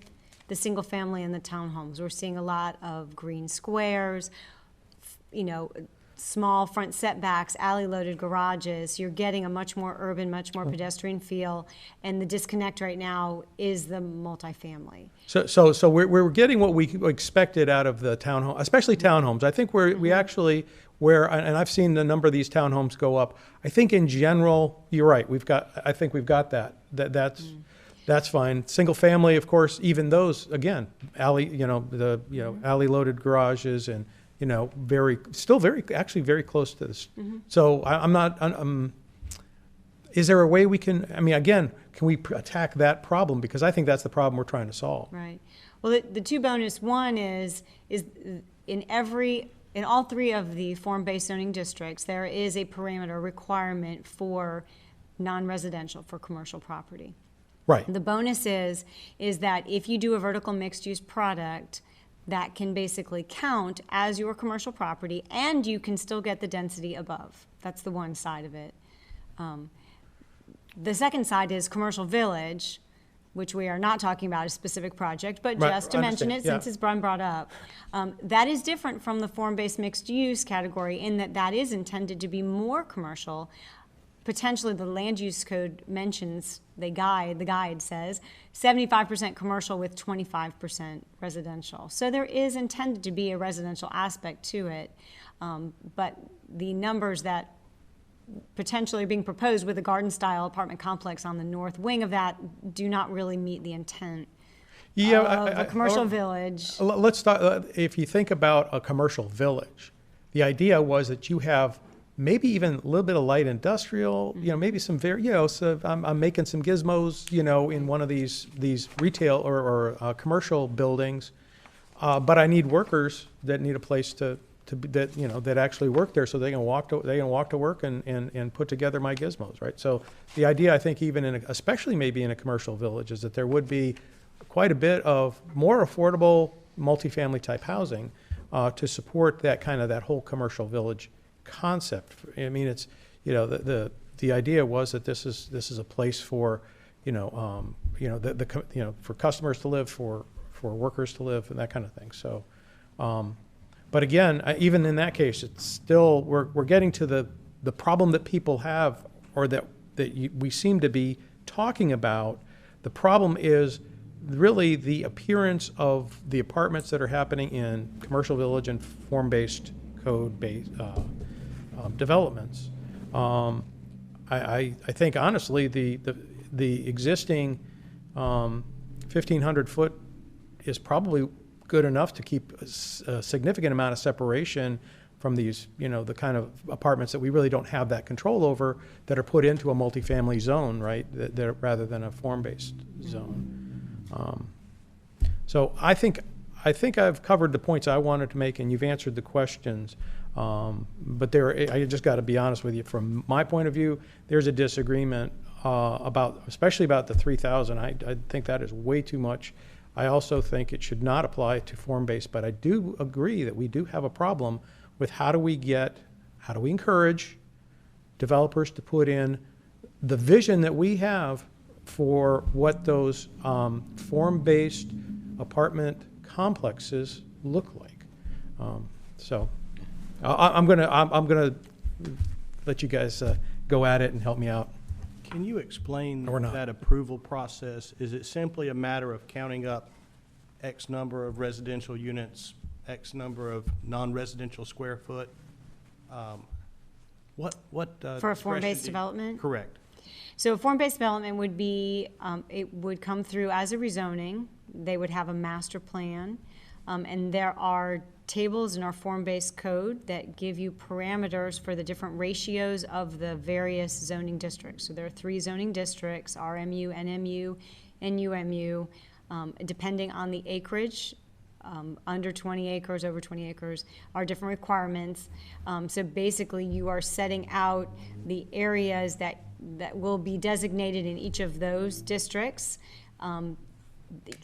the single family and the townhomes. We're seeing a lot of green squares, small front setbacks, alley-loaded garages. You're getting a much more urban, much more pedestrian feel, and the disconnect right now is the multifamily. So we're getting what we expected out of the townhome, especially townhomes. I think we actually, and I've seen a number of these townhomes go up. I think in general, you're right. I think we've got that. That's fine. Single family, of course, even those, again, alley-loaded garages and, actually very close to this. So I'm not, is there a way we can, again, can we attack that problem? Because I think that's the problem we're trying to solve. Right. Well, the two bonus, one is in all 3 of the form-based zoning districts, there is a parameter requirement for non-residential, for commercial property. Right. The bonus is that if you do a vertical mixed-use product, that can basically count as your commercial property, and you can still get the density above. That's the one side of it. The second side is commercial village, which we are not talking about a specific project, but Right, just to mention it, understand, since yeah. it's been brought up. That is different from the form-based mixed-use category in that that is intended to be more commercial. Potentially, the land use code mentions, the guide says, 75% commercial with 25% residential. So there is intended to be a residential aspect to it, but the numbers that potentially are being proposed with a garden-style apartment complex on the north wing of that do not really meet the intent of a commercial village. Let's start, if you think about a commercial village, the idea was that you have maybe even a little bit of light industrial, maybe some so I'm making some gizmos, in one of these retail or commercial buildings, but I need workers that need a place that actually work there, so they can walk to work and put together my gizmos, right? So the idea, I think, even especially maybe in a commercial village, is that there would be quite a bit of more affordable multifamily type housing to support that whole commercial village concept. I mean, it's the idea was that this is a place for for customers to live, for workers to live, and that kind of thing. So. But again, even in that case, it's still, we're getting to the problem that people have, or that we seem to be talking about. The problem is really the appearance of the apartments that are happening in commercial village and form-based, code-based developments. I think honestly, the existing 1,500 foot is probably good enough to keep a significant amount of separation from these, the kind of apartments that we really don't have that control over, that are put into a multifamily zone, right? That rather than a form-based zone. So I think I've covered the points I wanted to make, and you've answered the questions. But I just got to be honest with you. From my point of view, there's a disagreement especially about the 3,000. I think that is way too much. I also think it should not apply to form-based, but I do agree that we do have a problem with how do we encourage developers to put in the vision that we have for what those form-based apartment complexes look like. So I'm gonna let you guys go at it and help me out. Can you explain Or not. that approval process? Is it simply a matter of counting up X number of residential units, X number of non-residential square foot? What For a form-based discretion do you- development? Correct. So a form-based development would be, it would come through as a rezoning. They would have a master plan. And there are tables in our form-based code that give you parameters for the different ratios of the various zoning districts. So there are 3 zoning districts, RMU, NMU, and UMU, depending on the acreage. Under 20 acres, over 20 acres, are different requirements. So basically, you are setting out the areas that will be designated in each of those districts.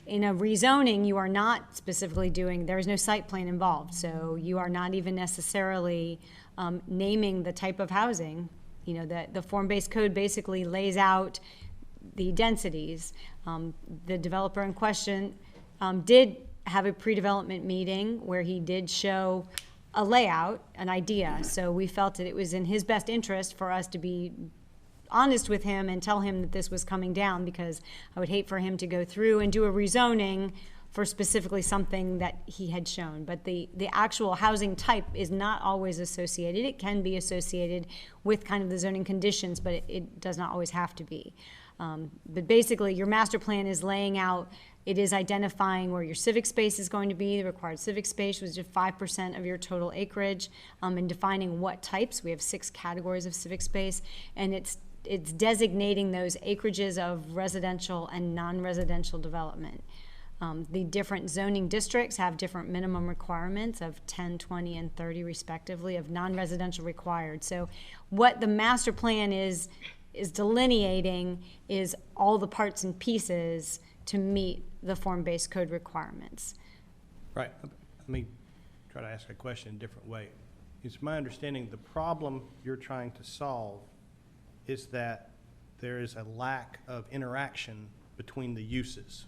In a rezoning, you are not specifically there is no site plan involved, so you are not even necessarily naming the type of housing. The form-based code basically lays out the densities. The developer in question did have a pre-development meeting where he did show a layout, an idea, so we felt that it was in his best interest for us to be honest with him and tell him that this was coming down, because I would hate for him to go through and do a rezoning for specifically something that he had shown. But the actual housing type is not always associated. It can be associated with kind of the zoning conditions, but it does not always have to be. But basically, your master plan is laying out, it is identifying where your civic space is going to be. The required civic space was just 5% of your total acreage, and defining what types. We have 6 categories of civic space, and it's designating those acreages of residential and non-residential development. The different zoning districts have different minimum requirements of 10, 20, and 30 respectively of non-residential required. So what the master plan is delineating is all the parts and pieces to meet the form-based code requirements. Right. Let me try to ask a question a different way. It's my understanding the problem you're trying to solve is that there is a lack of interaction between the uses.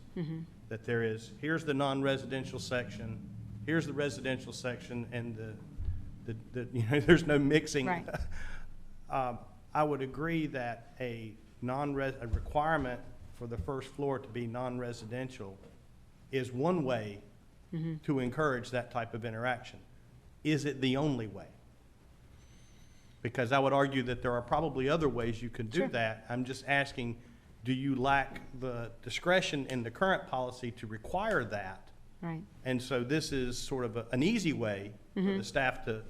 That there is, here's the non-residential section, here's the residential section, and there's no mixing. Right. I would agree that a requirement for the first floor to be non-residential is one way to encourage that type of interaction. Is it the only way? Because I would argue that there are probably other ways you can do that. I'm just asking, do you lack the discretion in the current policy to require that? Right. And so this is sort of an easy way for the staff to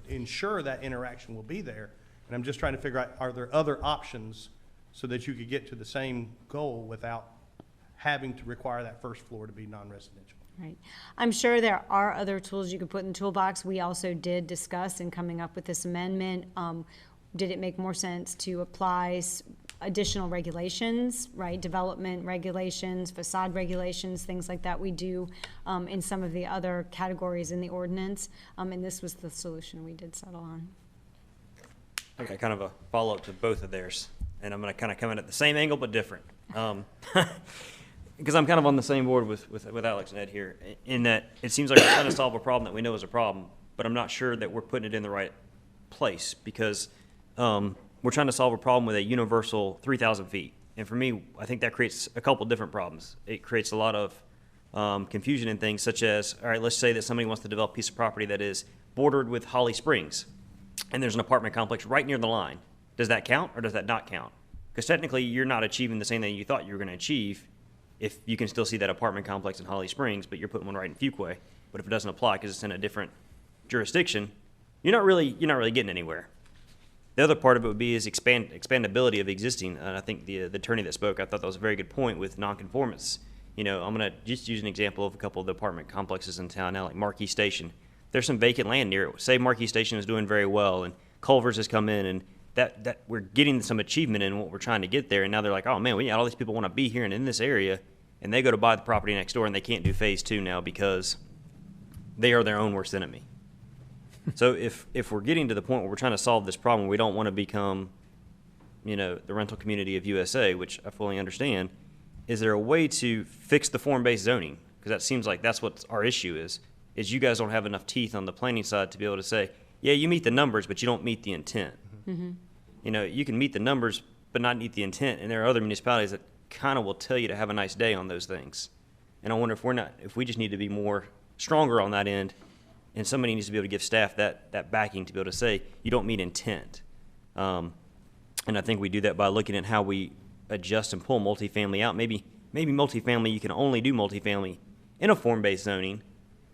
ensure that interaction will be there. And I'm just trying to figure out, are there other options so that you could get to the same goal without having to require that first floor to be non-residential? Right. I'm sure there are other tools you could put in the toolbox. We also did discuss in coming up with this amendment, did it make more sense to apply additional regulations, right? Development regulations, facade regulations, things like that we do in some of the other categories in the ordinance. And this was the solution we did settle on. Okay, kind of a follow-up to both of theirs, and I'm going to kind of come in at the same angle but different. Because I'm kind of on the same board with Alex and Ed here, in that it seems like we're trying to solve a problem that we know is a problem, but I'm not sure that we're putting it in the right place, because we're trying to solve a problem with a universal 3,000 feet. And for me, I think that creates a couple different problems. It creates a lot of confusion in things such as, all right, let's say that somebody wants to develop a piece of property that is bordered with Holly Springs, and there's an apartment complex right near the line. Does that count or does that not count? Because technically you're not achieving the same thing you thought you were going to achieve if you can still see that apartment complex in Holly Springs, but you're putting one right in Fuquay. But if it doesn't apply because it's in a different jurisdiction, you're not really getting anywhere. The other part of it would be is expandability of existing. And I think the attorney that spoke, I thought that was a very good point with nonconformance. You know, I'm going to just use an example of a couple of the apartment complexes in town now, like Marquis Station. There's some vacant land near it. Say Marquis Station is doing very well, and Culver's has come in, and that we're getting some achievement in what we're trying to get there. And now they're like, oh man, all these people want to be here and in this area, and they go to buy the property next door, and they can't do phase 2 now because they are their own worst enemy. So if we're getting to the point where we're trying to solve this problem, we don't want to become, the rental community of USA, which I fully understand. Is there a way to fix the form-based zoning? Because that seems like that's what our issue is you guys don't have enough teeth on the planning side to be able to say, yeah, you meet the numbers, but you don't meet the intent. Mm-hmm. You can meet the numbers, but not meet the intent. And there are other municipalities that kind of will tell you to have a nice day on those things. And I wonder if we just need to be more stronger on that end, and somebody needs to be able to give staff that backing to be able to say, you don't meet intent. And I think we do that by looking at how we adjust and pull multifamily out. Maybe multifamily, you can only do multifamily in a form-based zoning.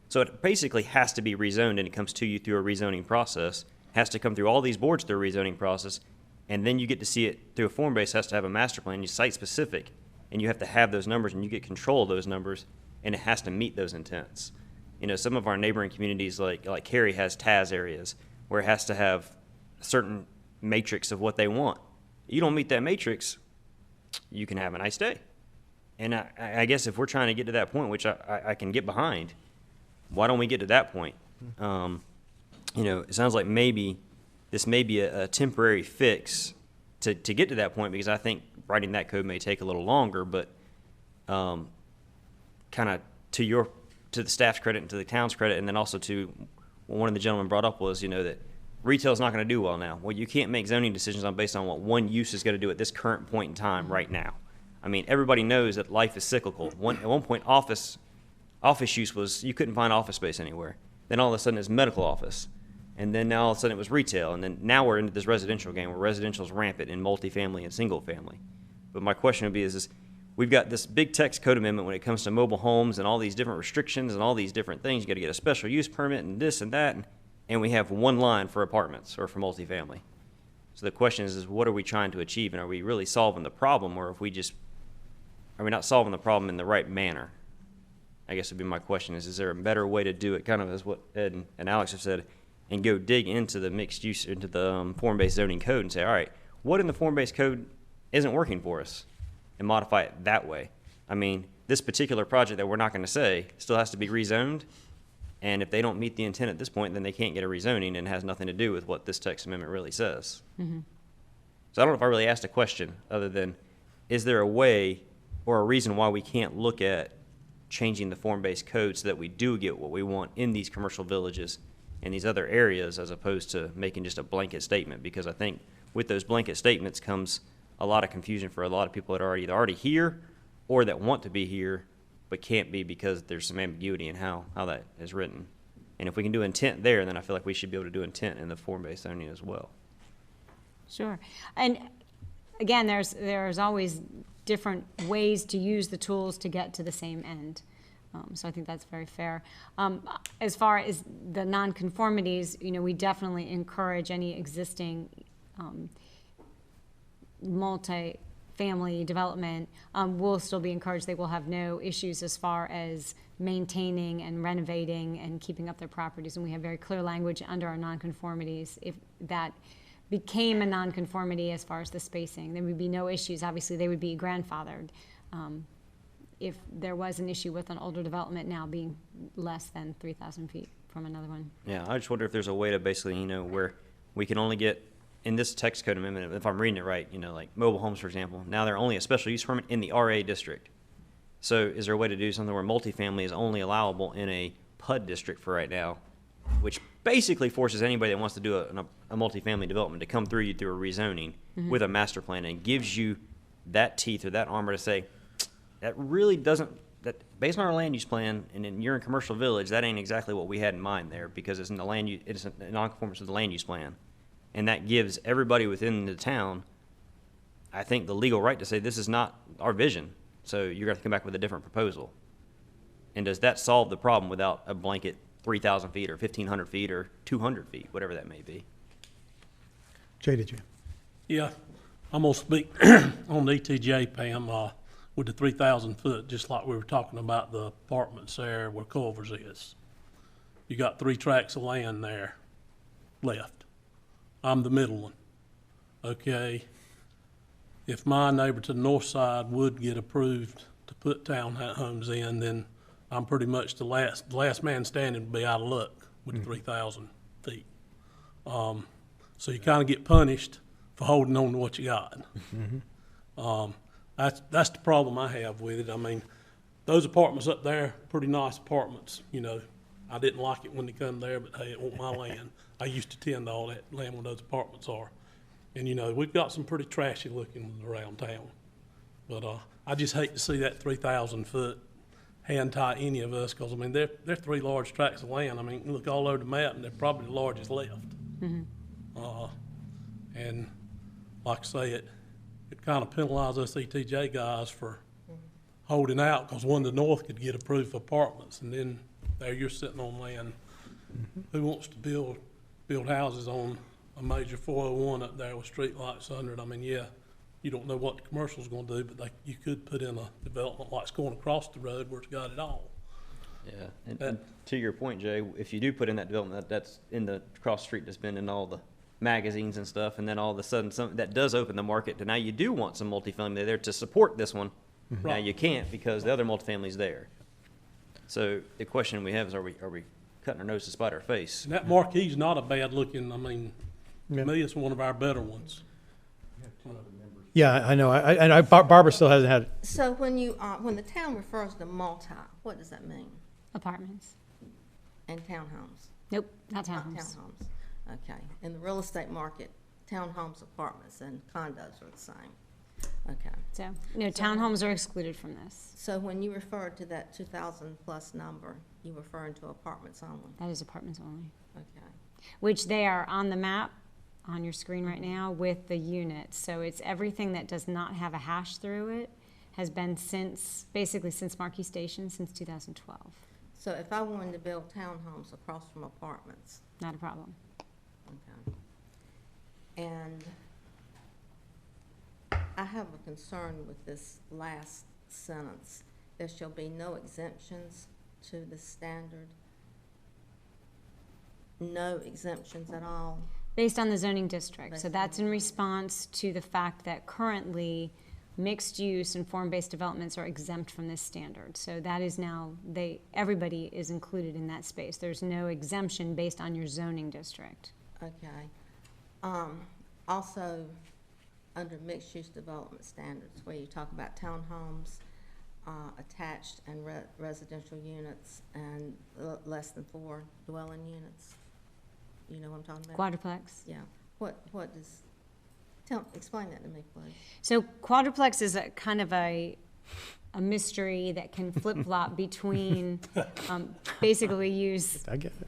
So it basically has to be rezoned, and it comes to you through a rezoning process. Has to come through all these boards through a rezoning process, and then you get to see it through a form-based. Has to have a master plan. You site-specific, and you have to have those numbers, and you get control of those numbers, and it has to meet those intents. Some of our neighboring communities, like Cary, has TAS areas where it has to have a certain matrix of what they want. You don't meet that matrix, you can have a nice day. And I guess if we're trying to get to that point, which I can get behind, why don't we get to that point? It sounds like maybe this may be a temporary fix to get to that point, because I think writing that code may take a little longer, but kind of to the staff's credit and to the town's credit, and then also to what one of the gentlemen brought up was, that retail's not going to do well now. Well, you can't make zoning decisions based on what one use is going to do at this current point in time right now. I mean, everybody knows that life is cyclical. At one point, office use was you couldn't find office space anywhere. Then all of a sudden it's medical office. And then now all of a sudden it was retail. And then now we're into this residential game where residential is rampant in multifamily and single family. But my question would be is we've got this big text code amendment when it comes to mobile homes and all these different restrictions and all these different things. You got to get a special use permit and this and that. And we have one line for apartments or for multifamily. So the question is what are we trying to achieve? And are we really solving the problem, or are we not solving the problem in the right manner? I guess would be my question is there a better way to do it, kind of as what Ed and Alex have said, and go dig into the mixed use, into the form-based zoning code and say, all right, what in the form-based code isn't working for us, and modify it that way. I mean, this particular project that we're not going to say still has to be rezoned, and if they don't meet the intent at this point, then they can't get a rezoning, and it has nothing to do with what this text amendment really says. Mm-hmm. So I don't know if I really asked a question other than, is there a way or a reason why we can't look at changing the form-based code so that we do get what we want in these commercial villages and these other areas, as opposed to making just a blanket statement? Because I think with those blanket statements comes a lot of confusion for a lot of people that are either already here or that want to be here but can't be because there's some ambiguity in how that is written. And if we can do intent there, then I feel like we should be able to do intent in the form-based zoning as well. Sure. And again, there's always different ways to use the tools to get to the same end. So I think that's very fair. As far as the nonconformities, we definitely encourage any existing multi-family development will still be encouraged. They will have no issues as far as maintaining and renovating and keeping up their properties. And we have very clear language under our nonconformities. If that became a nonconformity as far as the spacing, there would be no issues. Obviously, they would be grandfathered. If there was an issue with an older development now being less than 3,000 feet from another one. Yeah, I just wonder if there's a way to basically, where we can only get, in this text code amendment, if I'm reading it right, like mobile homes, for example, now they're only a special use permit in the RA district. So is there a way to do something where multifamily is only allowable in a PUD district for right now, which basically forces anybody that wants to do a multifamily development to come through you through a rezoning with a master plan, and gives you that teeth or that armor to say, that really doesn't, that based on our land use plan, and then you're in commercial village, that ain't exactly what we had in mind there, because it's in the land use, it's in non-conformance with the land use plan. And that gives everybody within the town, I think, the legal right to say, this is not our vision, so you're going to come back with a different proposal. And does that solve the problem without a blanket 3,000 feet or 1,500 feet or 200 feet, whatever that may be? Jay, did you? Yeah, I'm gonna speak on the ETJ, Pam, with the 3,000 foot, just like we were talking about the apartments there where Culver's is. You got 3 tracts of land there left. I'm the middle one. Okay. If my neighbor to the north side would get approved to put townhomes in, then I'm pretty much the last man standing would be out of luck with the 3,000 feet. So you kind of get punished for holding on to what you got. That's the problem I have with it. I mean, those apartments up there, pretty nice apartments, I didn't like it when they come there, but hey, it wasn't my land. I used to tend to all that land where those apartments are. And, we've got some pretty trashy looking around town. But I just hate to see that 3,000 foot hand tie any of us, because, I mean, they're 3 large tracts of land. I mean, you look all over the map, and they're probably the largest left. And like I say, it kind of penalizes us ETJ guys for holding out, because one to the north could get approved for apartments, and then there you're sitting on land. Who wants to build houses on a major 401 up there with street lights under it? I mean, yeah, you don't know what the commercial's gonna do, but you could put in a development like it's going across the road where it's got it all. Yeah, and to your point, Jay, if you do put in that development, that's in the cross street that's been in all the magazines and stuff, and then all of a sudden that does open the market to now you do want some multifamily there to support this one. Now you can't because the other multifamily's there. So the question we have is, are we cutting our nose to spite our face? And that marquee's not a bad looking, I mean, to me, it's one of our better ones. Yeah, I know. Barbara still hasn't had. So when the town refers to multi, what does that mean? Apartments. And townhomes? Nope, not Not townhomes. townhomes. Okay. In the real estate market, townhomes, apartments, and condos are the same. Okay. So, no, townhomes are excluded from this. So when you refer to that 2,000 plus number, you're referring to apartments only? That is apartments only, Okay. which they are on the map on your screen right now with the units. So it's everything that does not have a hash through it has been basically since Marquee Station, since 2012. So if I wanted to build townhomes across from apartments? Not a problem. Okay. And I have a concern with this last sentence. There shall be no exemptions to the standard. No exemptions at all. Based on the zoning district. So that's in response to the fact that currently mixed use and form-based developments are exempt from this standard. So that is now, everybody is included in that space. There's no exemption based on your zoning district. Okay. Also, under mixed-use development standards, where you talk about townhomes, attached and residential units, and less than 4 dwelling units. You know what I'm talking about? Quadruplex. Yeah. What does, explain that to me, please. So quadruplex is a kind of a mystery that can flip-flop between, basically use, I get it.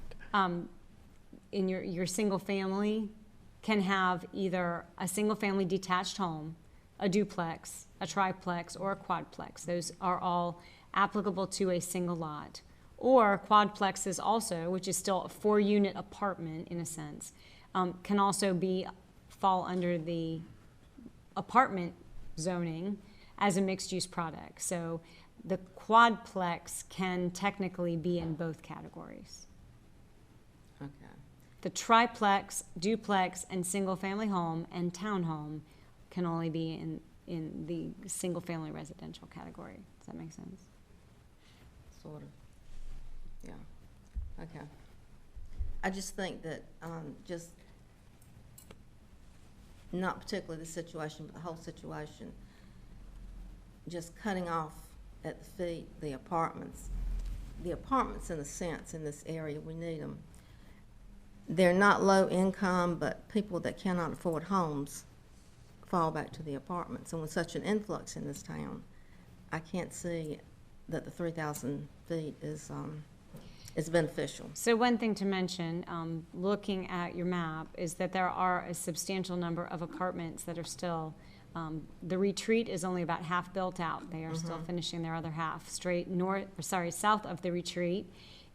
in your single family, can have either a single family detached home, a duplex, a triplex, or a quadplex. Those are all applicable to a single lot. Or quadplexes also, which is still a 4-unit apartment in a sense, can also fall under the apartment zoning as a mixed-use product. So the quadplex can technically be in both categories. Okay. The triplex, duplex, and single-family home and townhome can only be in the single-family residential category. Does that make sense? Sort of. Yeah. Okay. I just think that, just not particularly the situation, but the whole situation, just cutting off at the feet the apartments. The apartments, in a sense, in this area, we need them. They're not low income, but people that cannot afford homes fall back to the apartments. And with such an influx in this town, I can't see that the 3,000 feet is beneficial. So one thing to mention, looking at your map, is that there are a substantial number of apartments that are still, the retreat is only about half built out. They are still finishing their other half. South of the retreat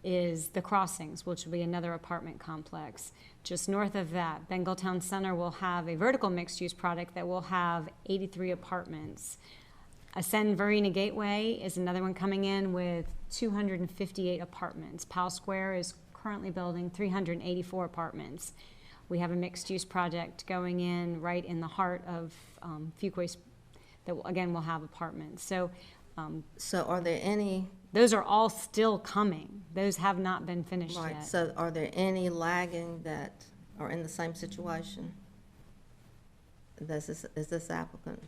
is the Crossings, which will be another apartment complex. Just north of that, Bengal Town Center will have a vertical mixed-use product that will have 83 apartments. Ascend Varina Gateway is another one coming in with 258 apartments. Powell Square is currently building 384 apartments. We have a mixed-use project going in right in the heart of Fuquay that, again, will have apartments. So are there any... Those are all still coming. Those have not been finished Right, yet. so are there any lagging that are in the same situation? Is this applicant?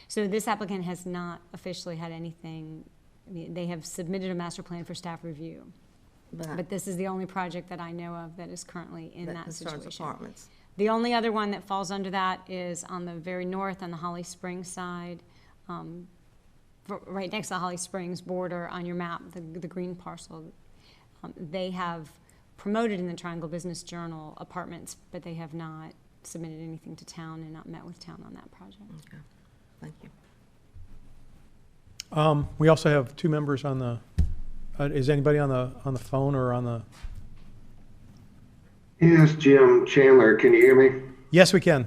So this applicant has not officially had anything, I mean, they have submitted a master plan for staff review. But this is the only project that I know of that is currently in that situation. concerns apartments. The only other one that falls under that is on the very north, on the Holly Springs side, right next to the Holly Springs border on your map, the green parcel. They have promoted in the Triangle Business Journal apartments, but they have not submitted anything to town and not met with town on that project. Okay, thank you. We also have 2 members on the, is anybody on the phone or on the? Yes, Jim Chandler, can you hear me? Yes, we can.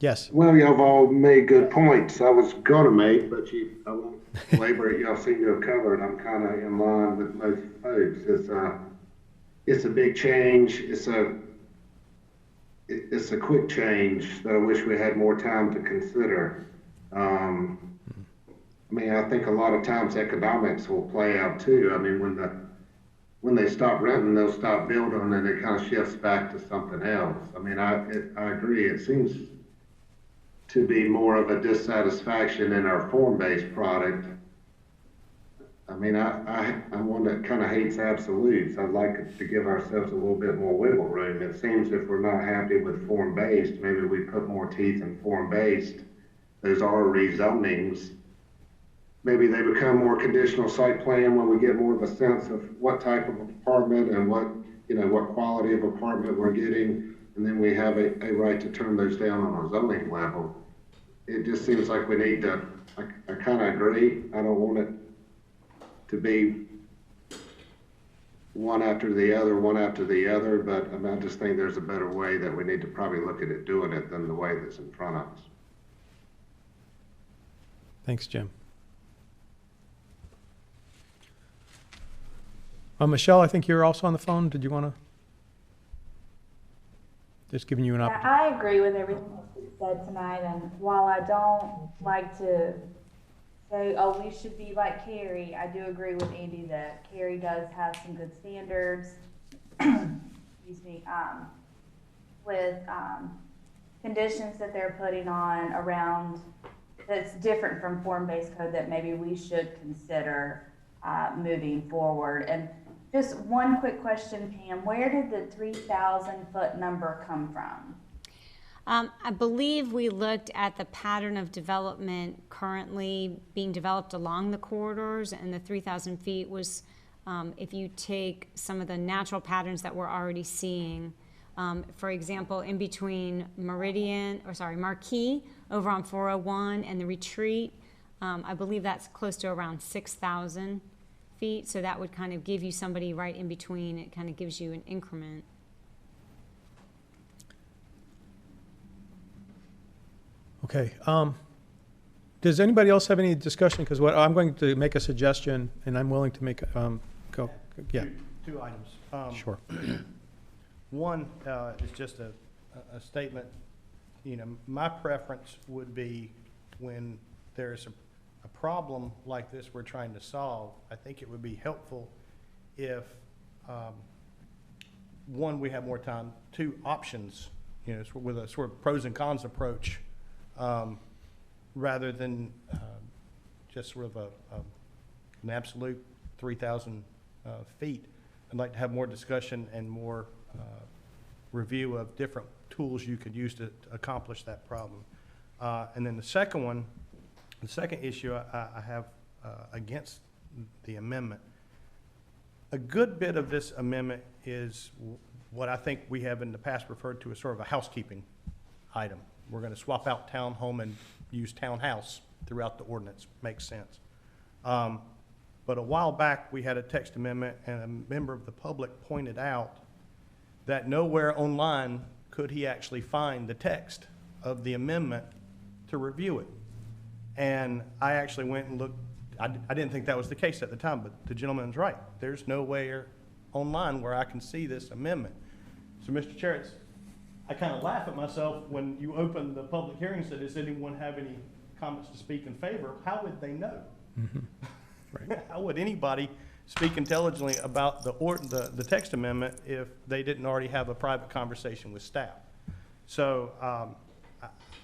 Yes. Well, y'all have all made good points I was gonna make, but I won't labor it. Y'all seem to have covered. I'm kind of in line with most folks. It's a big change. It's a quick change that I wish we had more time to consider. I mean, I think a lot of times economics will play out too. I mean, when they stop renting, they'll stop building, and it kind of shifts back to something else. I mean, I agree. It seems to be more of a dissatisfaction in our form-based product. I mean, I'm one that kind of hates absolutes. I'd like to give ourselves a little bit more wiggle room. It seems if we're not happy with form-based, maybe we put more teeth in form-based. Those are rezonings. Maybe they become more conditional site plan when we get more of a sense of what type of apartment and what quality of apartment we're getting. And then we have a right to turn those down on a zoning level. It just seems like we need to, I kind of agree. I don't want it to be one after the other, but I just think there's a better way that we need to probably look at it doing it than the way that's in front of us. Thanks, Jim. Michelle, I think you're also on the phone. Did you want to? Just giving you an opportunity. I agree with everything that's said tonight, and while I don't like to say, oh, we should be like Cary, I do agree with Andy that Cary does have some good standards, excuse me, with conditions that they're putting on around that's different from form-based code that maybe we should consider moving forward. And just one quick question, Pam, where did the 3,000 foot number come from? I believe we looked at the pattern of development currently being developed along the corridors, and the 3,000 feet was, if you take some of the natural patterns that we're already seeing, for example, in between Marquee over on 401 and the Retreat, I believe that's close to around 6,000 feet. So that would kind of give you somebody right in between. It kind of gives you an increment. Okay. Does anybody else have any discussion? Because what I'm going to make a suggestion, and I'm willing to make, go, yeah. Two items. Sure. One is just a statement. You know, my preference would be when there's a problem like this we're trying to solve, I think it would be helpful if, one, we have more time, two, options, you know, with a sort of pros and cons approach, rather than just sort of an absolute 3,000 feet. I'd like to have more discussion and more review of different tools you could use to accomplish that problem. And then the second issue I have against the amendment, a good bit of this amendment is what I think we have in the past referred to as sort of a housekeeping item. We're going to swap out townhome and use townhouse throughout the ordinance. Makes sense. But a while back, we had a text amendment, and a member of the public pointed out that nowhere online could he actually find the text of the amendment to review it. And I actually went and looked. I didn't think that was the case at the time, but the gentleman's right. There's nowhere online where I can see this amendment. So, Mr. Chair, I kind of laugh at myself when you open the public hearing and said, does anyone have any comments to speak in favor? How would they know? Mm-hmm. Right. How would anybody speak intelligently about the text amendment if they didn't already have a private conversation with staff? So,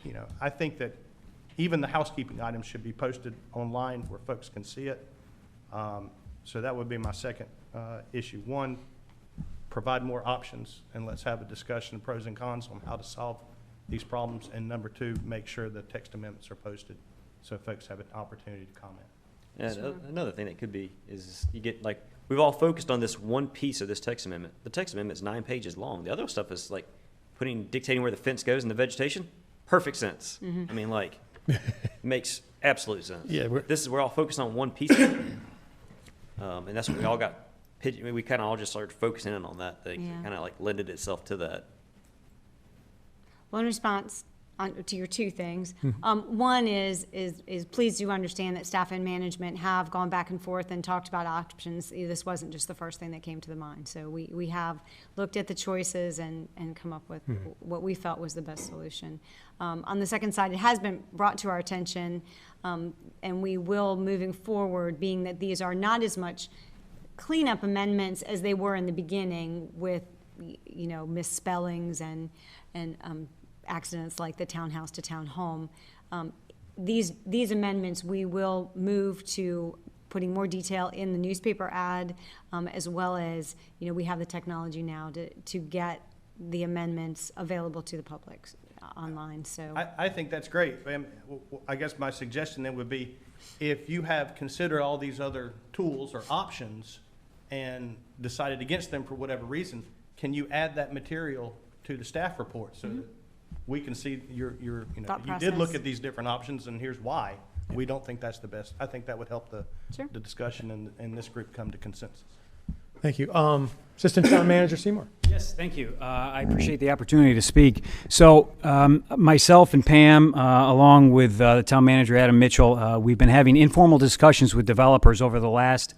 you know, I think that even the housekeeping items should be posted online where folks can see it. So that would be my second issue. One, provide more options, and let's have a discussion of pros and cons on how to solve these problems. And number two, make sure the text amendments are posted so folks have an opportunity to comment. And another thing that could be is you get, like, we've all focused on this one piece of this text amendment. The text amendment is 9 pages long. The other stuff is like dictating where the fence goes and the vegetation. Perfect sense. Mm-hmm. I mean, like, makes absolute sense. Yeah, we're all focused on one piece of it. And that's what we all got. We kind of all just started focusing in on that thing. Yeah. It kind of like lended itself to that. One response to your two things. One is please do understand that staff and management have gone back and forth and talked about options. This wasn't just the first thing that came to the mind. So we have looked at the choices and come up with what we felt was the best solution. On the second side, it has been brought to our attention, and we will, moving forward, being that these are not as much cleanup amendments as they were in the beginning with, you know, misspellings and accidents like the townhouse to townhome. These amendments, we will move to putting more detail in the newspaper ad, as well as, you know, we have the technology now to get the amendments available to the public online. So I think that's great. I guess my suggestion then would be, if you have considered all these other tools or options and decided against them for whatever reason, can you add that material to the staff report so that we can see you did look at these different options and here's why we don't think that's the best. I think that would help the discussion and this group come to consensus. Thank you. Assistant Town Manager Seymour. Yes, thank you. I appreciate the opportunity to speak. So myself and Pam, along with the Town Manager Adam Mitchell, we've been having informal discussions with developers over the last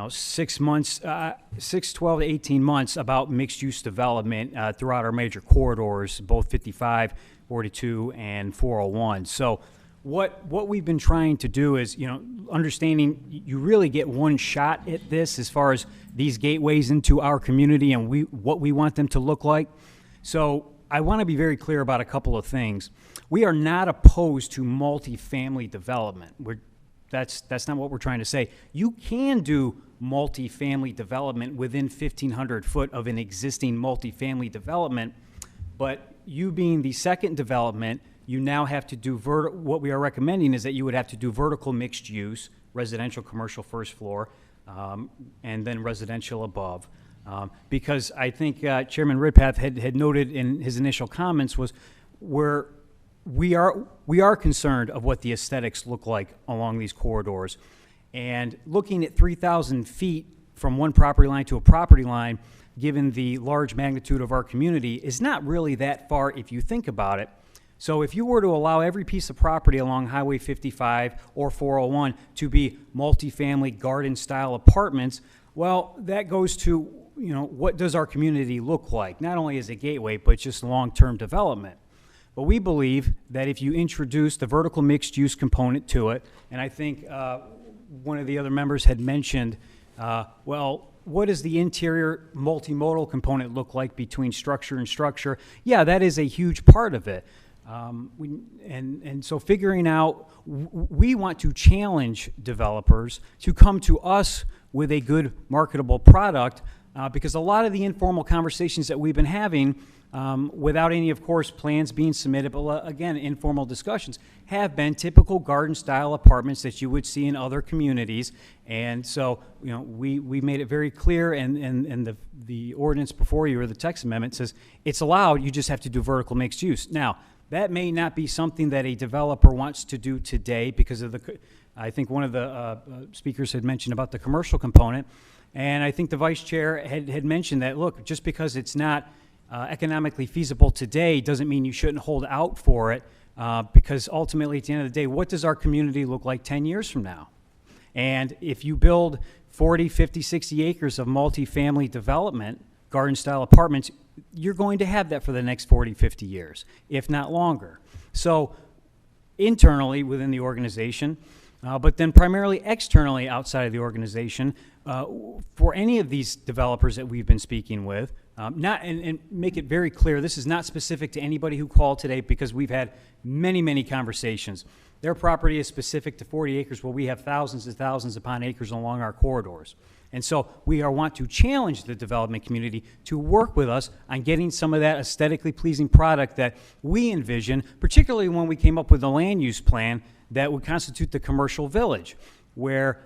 6 months, 12 to 18 months about mixed-use development throughout our major corridors, both 55, 42, and 401. So what we've been trying to do is, understanding you really get one shot at this as far as these gateways into our community and what we want them to look like. So I want to be very clear about a couple of things. We are not opposed to multifamily development. That's not what we're trying to say. You can do multifamily development within 1,500 foot of an existing multifamily development, but you being the second development, you now have to do what we are recommending is that you would have to do vertical mixed use, residential, commercial first floor, and then residential above. Because I think Chairman Ridpath had noted in his initial comments was where we are concerned of what the aesthetics look like along these corridors. And looking at 3,000 feet from one property line to a property line, given the large magnitude of our community, is not really that far if you think about it. So if you were to allow every piece of property along Highway 55 or 401 to be multifamily garden-style apartments, well, that goes to, what does our community look like? Not only as a gateway, but just long-term development. But we believe that if you introduce the vertical mixed-use component to it, and I think one of the other members had mentioned, what does the interior multimodal component look like between structure and structure? Yeah, that is a huge part of it. So figuring out, we want to challenge developers to come to us with a good marketable product because a lot of the informal conversations that we've been having without any, of course, plans being submitted, but again, informal discussions, have been typical garden-style apartments that you would see in other communities. And so, we made it very clear, and the ordinance before you, or the text amendment, says it's allowed, you just have to do vertical mixed use. Now, that may not be something that a developer wants to do today because of I think one of the speakers had mentioned about the commercial component, and I think the vice chair had mentioned that, look, just because it's not economically feasible today doesn't mean you shouldn't hold out for it because ultimately at the end of the day, what does our community look like 10 years from now? And if you build 40, 50, 60 acres of multifamily development, garden-style apartments, you're going to have that for the next 40, 50 years, if not longer. So internally within the organization, but then primarily externally outside of the organization, for any of these developers that we've been speaking with, and make it very clear, this is not specific to anybody who called today because we've had many, many conversations. Their property is specific to 40 acres where we have thousands and thousands upon acres along our corridors. And so we want to challenge the development community to work with us on getting some of that aesthetically pleasing product that we envision, particularly when we came up with a land use plan that would constitute the commercial village, where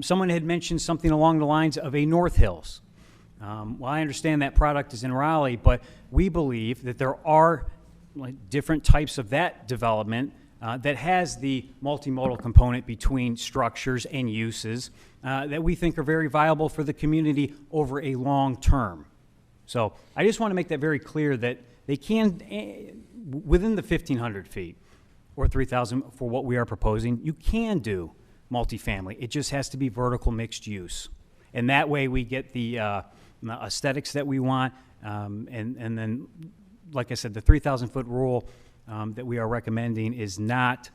someone had mentioned something along the lines of a North Hills. Well, I understand that product is in Raleigh, but we believe that there are different types of that development that has the multimodal component between structures and uses that we think are very viable for the community over a long term. So I just want to make that very clear that they can, within the 1,500 feet or 3,000 for what we are proposing, you can do multifamily. It just has to be vertical mixed use. And that way we get the aesthetics that we want. And then, like I said, the 3,000 foot rule that we are recommending is not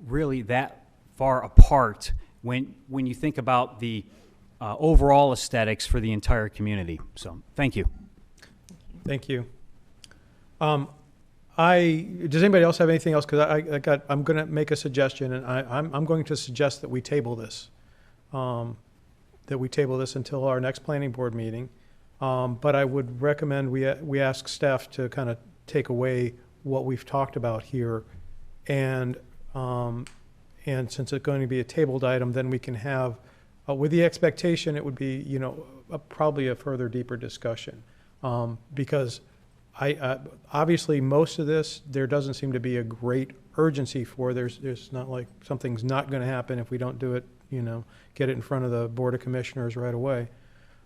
really that far apart when you think about the overall aesthetics for the entire community. So, thank you. Thank you. Does anybody else have anything else? Because I'm going to make a suggestion, and I'm going to suggest that we table this. Until our next planning board meeting. But I would recommend we ask staff to kind of take away what we've talked about here, and since it's going to be a tabled item, then we can have, with the expectation it would be, probably a further deeper discussion, because obviously most of this there doesn't seem to be a great urgency for. There's not like something's not going to happen if we don't do it. Get it in front of the Board of Commissioners right away.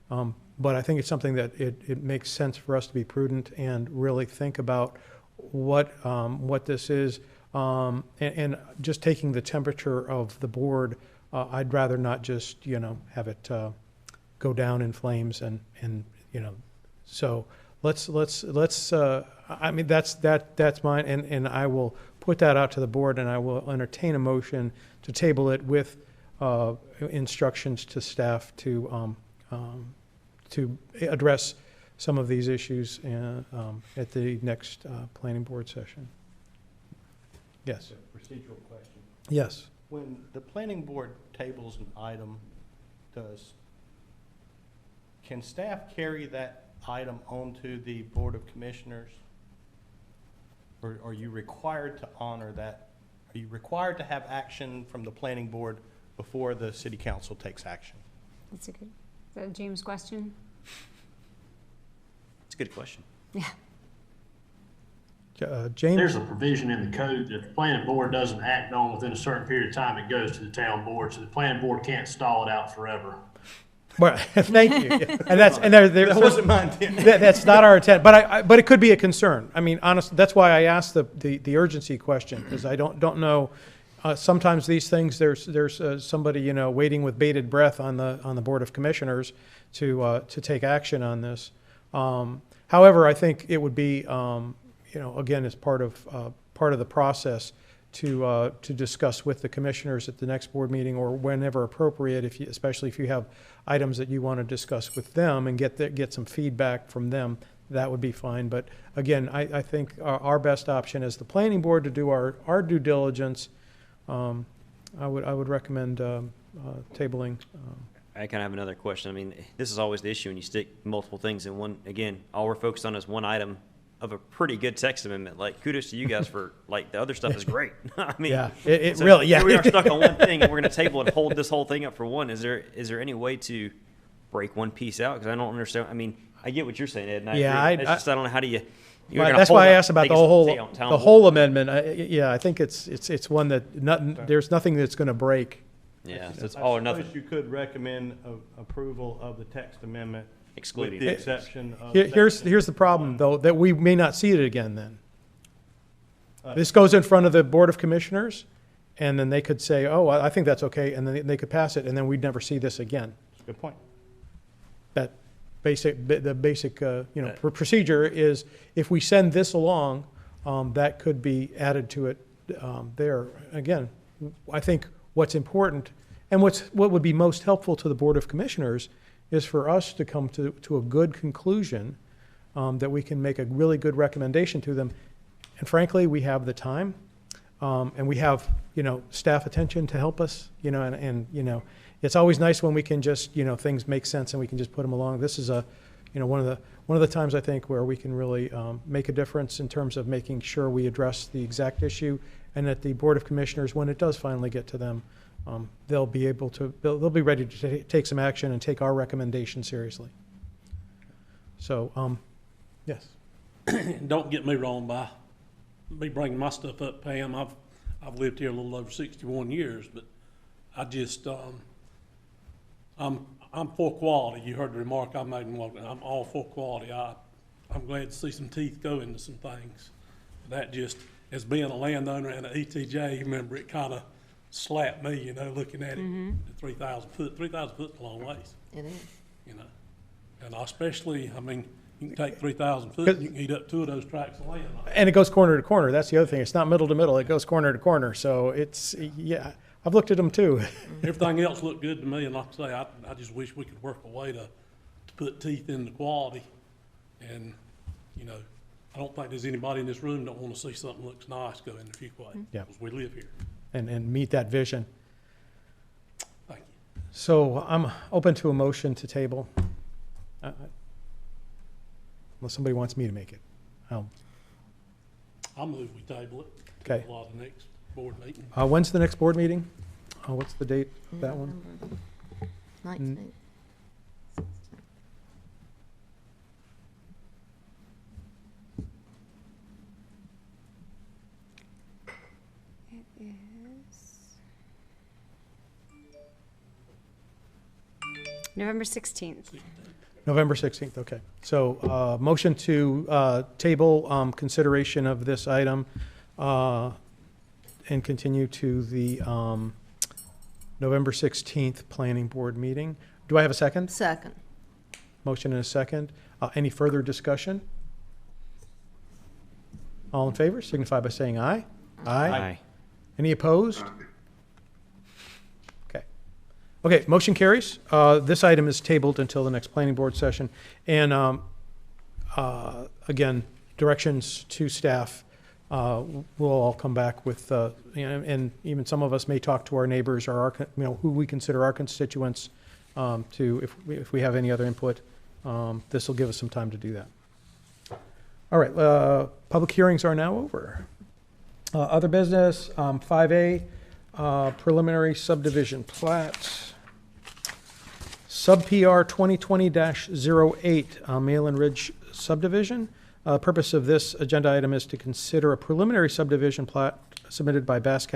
But I think it's something that it makes sense for us to be prudent and really think about what this is, and just taking the temperature of the board. I'd rather not just have it go down in flames and so let's I mean that's mine, and I will put that out to the board, and I will entertain a motion to table it with instructions to staff to address some of these issues at the next planning board session. Yes. Procedural question. Yes. When the planning board tables an item, can staff carry that item onto the Board of Commissioners? Or are you required to honor that? Are you required to have action from the planning board before the city council takes action? That's a good, is that a James question? It's a good question. Yeah. James? There's a provision in the code that the planning board doesn't act on within a certain period of time, it goes to the town board, so the planning board can't stall it out forever. Well, thank you. And That wasn't my intent. That's not our intent, but it could be a concern. I mean, honestly, that's why I asked the urgency question, because I don't know. Sometimes these things, there's somebody, waiting with bated breath on the Board of Commissioners to take action on this. However, I think it would be, again, as part of the process to discuss with the commissioners at the next board meeting or whenever appropriate, especially if you have items that you want to discuss with them and get some feedback from them, that would be fine. But again, I think our best option is the planning board to do our due diligence. I would recommend tabling. I kind of have another question. I mean, this is always the issue when you stick multiple things in one. Again, all we're focused on is one item of a pretty good text amendment. Like, kudos to you guys for, like, the other stuff is great. I mean, yeah, it really, yeah. We are stuck on one thing, and we're going to table and hold this whole thing up for one. Is there any way to break one piece out? Because I don't understand. I mean, I get what you're saying, Ed. And I agree. I don't know how do you. Right, that's why I asked about the whole amendment. I think it's one that there's nothing that's going to break. Yeah, so it's all or nothing. I suppose you could recommend approval of the text amendment, excluding with the exception of. Here's the problem, though, that we may not see it again. Then this goes in front of the Board of Commissioners, and then they could say, "Oh, I think that's okay," and then they could pass it, and then we'd never see this again. Good point. The basic procedure is if we send this along, that could be added to it there. Again, I think what's important and what would be most helpful to the Board of Commissioners is for us to come to a good conclusion that we can make a really good recommendation to them. And frankly, we have the time and we have, staff attention to help us, and it's always nice when we can just, things make sense and we can just put them along. This is one of the times I think where we can really make a difference in terms of making sure we address the exact issue, and that the Board of Commissioners, when it does finally get to them, they'll be ready to take some action and take our recommendation seriously. So, yes. Don't get me wrong by me bringing my stuff up, Pam. I've lived here a little over 61 years, but I just I'm for quality. You heard the remark I made. I'm all for quality. I'm glad to see some teeth go into some things. That just, as being a landowner and an ETJ, remember, it kind of slapped me, looking at it. Mm-hmm. At 3,000 foot. 3,000 foot's a long ways. It is. And especially, I mean, you can take 3,000 foot and you can eat up 2 of those tracts of land. And it goes corner to corner. That's the other thing. It's not middle to middle. It goes corner to corner. So it's, yeah, I've looked at them too. Everything else looked good to me, and like I say, I just wish we could work a way to put teeth in the quality. And, I don't think there's anybody in this room that want to see something that looks nice go into Fuquay. Yeah. Because we live here. And meet that vision. Thank you. So I'm open to a motion to table. Unless somebody wants me to make it. I'll move we table it. Okay. A lot of the next board meeting. When's the next board meeting? What's the date of that one? 19th. It is November 16th. November 16th, okay. So motion to table consideration of this item and continue to the November 16th Planning Board meeting. Do I have a second? Second. Motion and a second. Any further discussion? All in favor signify by saying aye. Aye. Any opposed? Okay. Okay, motion carries. This item is tabled until the next planning board session. And again, directions to staff. We'll all come back with, and even some of us may talk to our neighbors or who we consider our constituents, if we have any other input. This will give us some time to do that. All right, public hearings are now over. Other business, 5A, preliminary subdivision plat. Sub PR 2020-08, Malin Ridge subdivision. Purpose of this agenda item is to consider a preliminary subdivision plat submitted by Bass,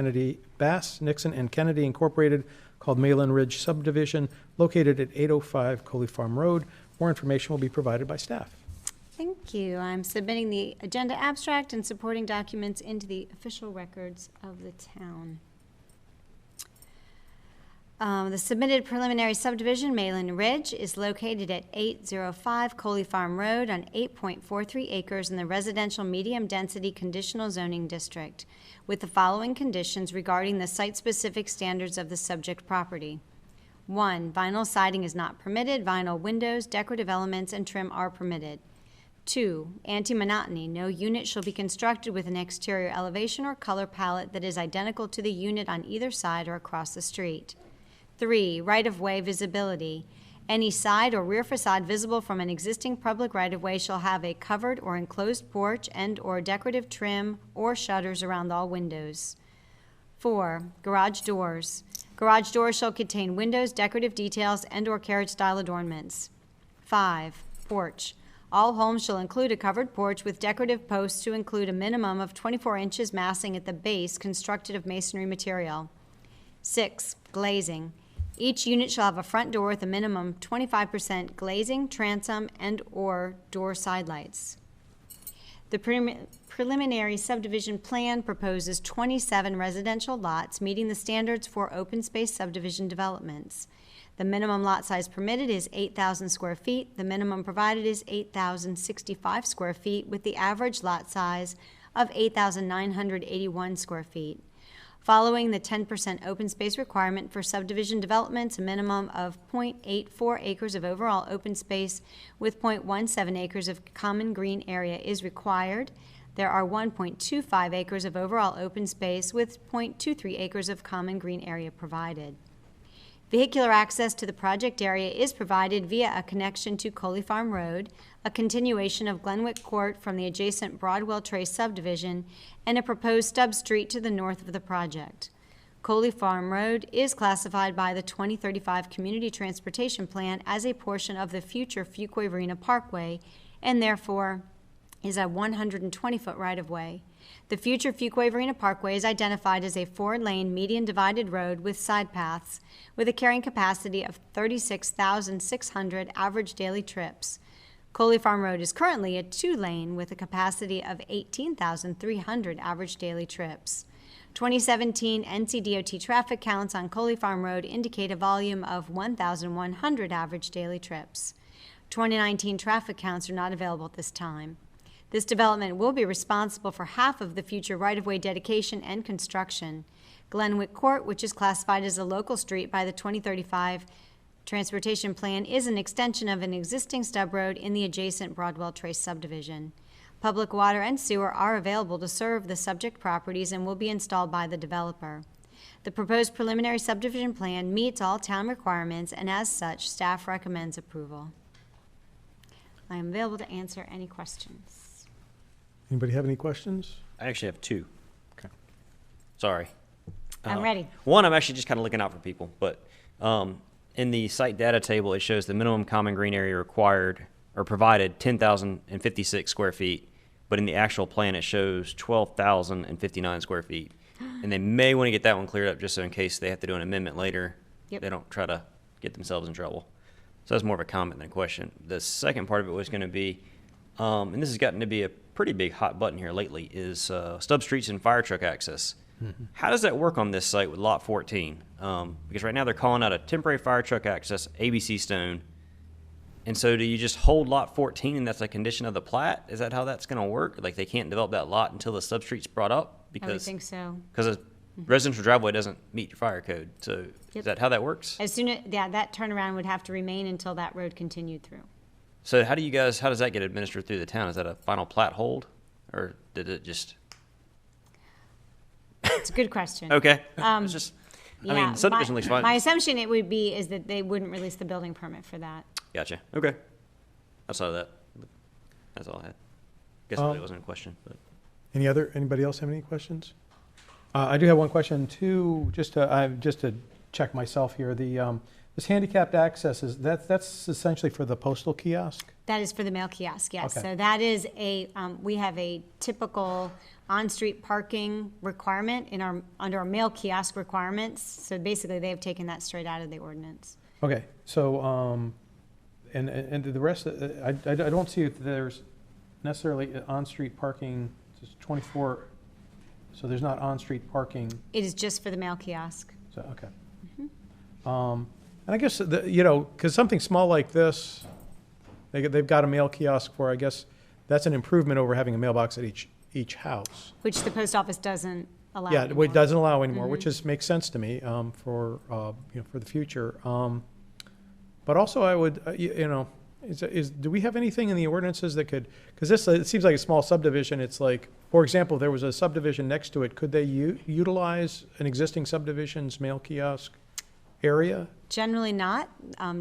Nixon, and Kennedy Incorporated called Malin Ridge subdivision located at 805 Coley Farm Road. More information will be provided by staff. Thank you. I'm submitting the agenda abstract and supporting documents into the official records of the town. The submitted preliminary subdivision, Malin Ridge, is located at 805 Coley Farm Road on 8.43 acres in the residential medium-density conditional zoning district, with the following conditions regarding the site-specific standards of the subject property. 1, vinyl siding is not permitted. Vinyl windows, decorative elements, and trim are permitted. 2, anti-monotony. No unit shall be constructed with an exterior elevation or color palette that is identical to the unit on either side or across the street. 3, right-of-way visibility. Any side or rear facade visible from an existing public right-of-way shall have a covered or enclosed porch and/or decorative trim or shutters around all windows. 4, garage doors. Garage doors shall contain windows, decorative details, and/or carriage-style adornments. 5, porch. All homes shall include a covered porch with decorative posts to include a minimum of 24 inches massing at the base constructed of masonry material. 6, glazing. Each unit shall have a front door with a minimum 25% glazing, transom, and/or door side lights. The preliminary subdivision plan proposes 27 residential lots meeting the standards for open space subdivision developments. The minimum lot size permitted is 8,000 square feet. The minimum provided is 8,065 square feet, with the average lot size of 8,981 square feet. Following the 10% open space requirement for subdivision developments, a minimum of 0.84 acres of overall open space with 0.17 acres of common green area is required. There are 1.25 acres of overall open space with 0.23 acres of common green area provided. Vehicular access to the project area is provided via a connection to Coley Farm Road, a continuation of Glenwick Court from the adjacent Broadwell Trace subdivision, and a proposed stub street to the north of the project. Coley Farm Road is classified by the 2035 Community Transportation Plan as a portion of the future Fuquay-Varina Parkway, and therefore is a 120-foot right-of-way. The future Fuquay-Varina Parkway is identified as a 4-lane median divided road with side paths, with a carrying capacity of 36,600 average daily trips. Coley Farm Road is currently a 2-lane with a capacity of 18,300 average daily trips. 2017 NCDOT traffic counts on Coley Farm Road indicate a volume of 1,100 average daily trips. 2019 traffic counts are not available at this time. This development will be responsible for half of the future right-of-way dedication and construction. Glenwick Court, which is classified as a local street by the 2035 Transportation Plan, is an extension of an existing stub road in the adjacent Broadwell Trace subdivision. Public water and sewer are available to serve the subject properties and will be installed by the developer. The proposed preliminary subdivision plan meets all town requirements, and as such, staff recommends approval. I am available to answer any questions. Anybody have any questions? I actually have 2. Okay. Sorry. I'm ready. One, I'm actually just kind of looking out for people, but in the site data table, it shows the minimum common green area required or provided 10,056 square feet, but in the actual plan, it shows 12,059 square feet. And they may want to get that one cleared up just so in case they have to do an amendment later, they don't try to get themselves in trouble. So that's more of a comment than a question. The second part of it was going to be, and this has gotten to be a pretty big hot button here lately, is stub streets and fire truck access. Mm-hmm. How does that work on this site with lot 14? Because right now they're calling out a temporary fire truck access, ABC stone. And so do you just hold lot 14 and that's a condition of the plat? Is that how that's going to work? Like they can't develop that lot until the stub street's brought up? Because, I would think so. Because a residential driveway doesn't meet your fire code. So is that how that works? As soon as, that turnaround would have to remain until that road continued through. So how does that get administered through the town? Is that a final plat hold, or did it just? It's a good question. Okay. Um, It's just, Yeah, I mean, subdivision looks fine. My assumption it would be is that they wouldn't release the building permit for that. Gotcha. Okay. Outside of that, that's all I had. Guess it really wasn't a question, but. Anybody else have any questions? I do have one question too, just to check myself here. This handicapped access, that's essentially for the postal kiosk? That is for the mail kiosk, yes. Okay. So that is we have a typical on-street parking requirement under our mail kiosk requirements. So basically, they have taken that straight out of the ordinance. Okay, so, and the rest, I don't see if there's necessarily on-street parking, it's 24, so there's not on-street parking, It is just for the mail kiosk. so, okay. And I guess, because something small like this, they've got a mail kiosk for, I guess, that's an improvement over having a mailbox at each house. Which the post office doesn't allow Yeah, anymore. it doesn't allow anymore, which makes sense to me, for the future. But also I would, do we have anything in the ordinances that could, because it seems like a small subdivision, it's like, for example, there was a subdivision next to it, could they utilize an existing subdivision's mail kiosk area? Generally not.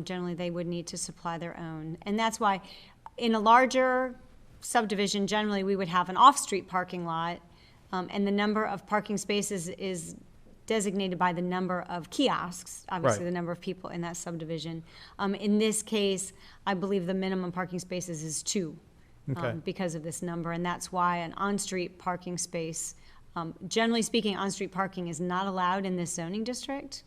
Generally, they would need to supply their own. And that's why, in a larger subdivision, generally, we would have an off-street parking lot, and the number of parking spaces is designated by the number of kiosks, obviously Right. the number of people in that subdivision. In this case, I believe the minimum parking spaces is 2. Okay. Because of this number, and that's why an on-street parking space, generally speaking, on-street parking is not allowed in this zoning district,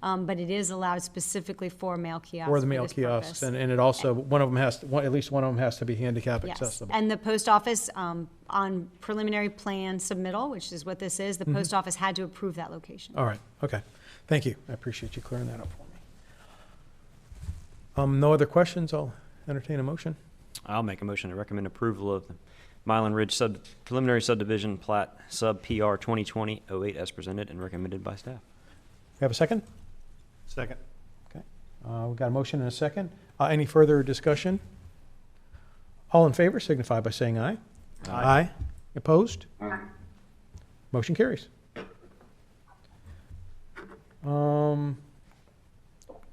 but it is allowed specifically for mail kiosks. Or the for mail this kiosks, purpose. and it also, at least one of them has to be handicap Yes, accessible. and the post office, on preliminary plan submittal, which is what this is, the post office had to approve that location. All right, okay. Thank you. I appreciate you clearing that up for me. No other questions? I'll entertain a motion. I'll make a motion to recommend approval of the Mylan Ridge preliminary subdivision plat sub PR 2020-08 as presented and recommended by staff. We have a second? Second. Okay. We've got a motion and a second. Any further discussion? All in favor signify by saying aye. Aye. Opposed? Motion carries.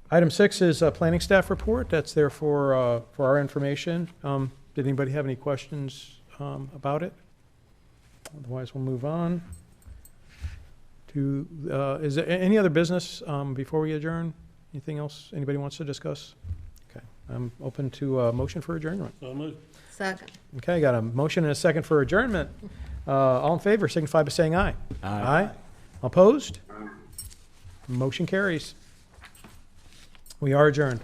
Item 6 is a planning staff report. That's there for our information. Did anybody have any questions about it? Otherwise, we'll move on to, is there any other business before we adjourn? Anything else anybody wants to discuss? Okay, I'm open to a motion for adjournment. So moved. Second. Okay, got a motion and a second for adjournment. All in favor signify by saying aye. Aye. Opposed? Motion carries. We are adjourned.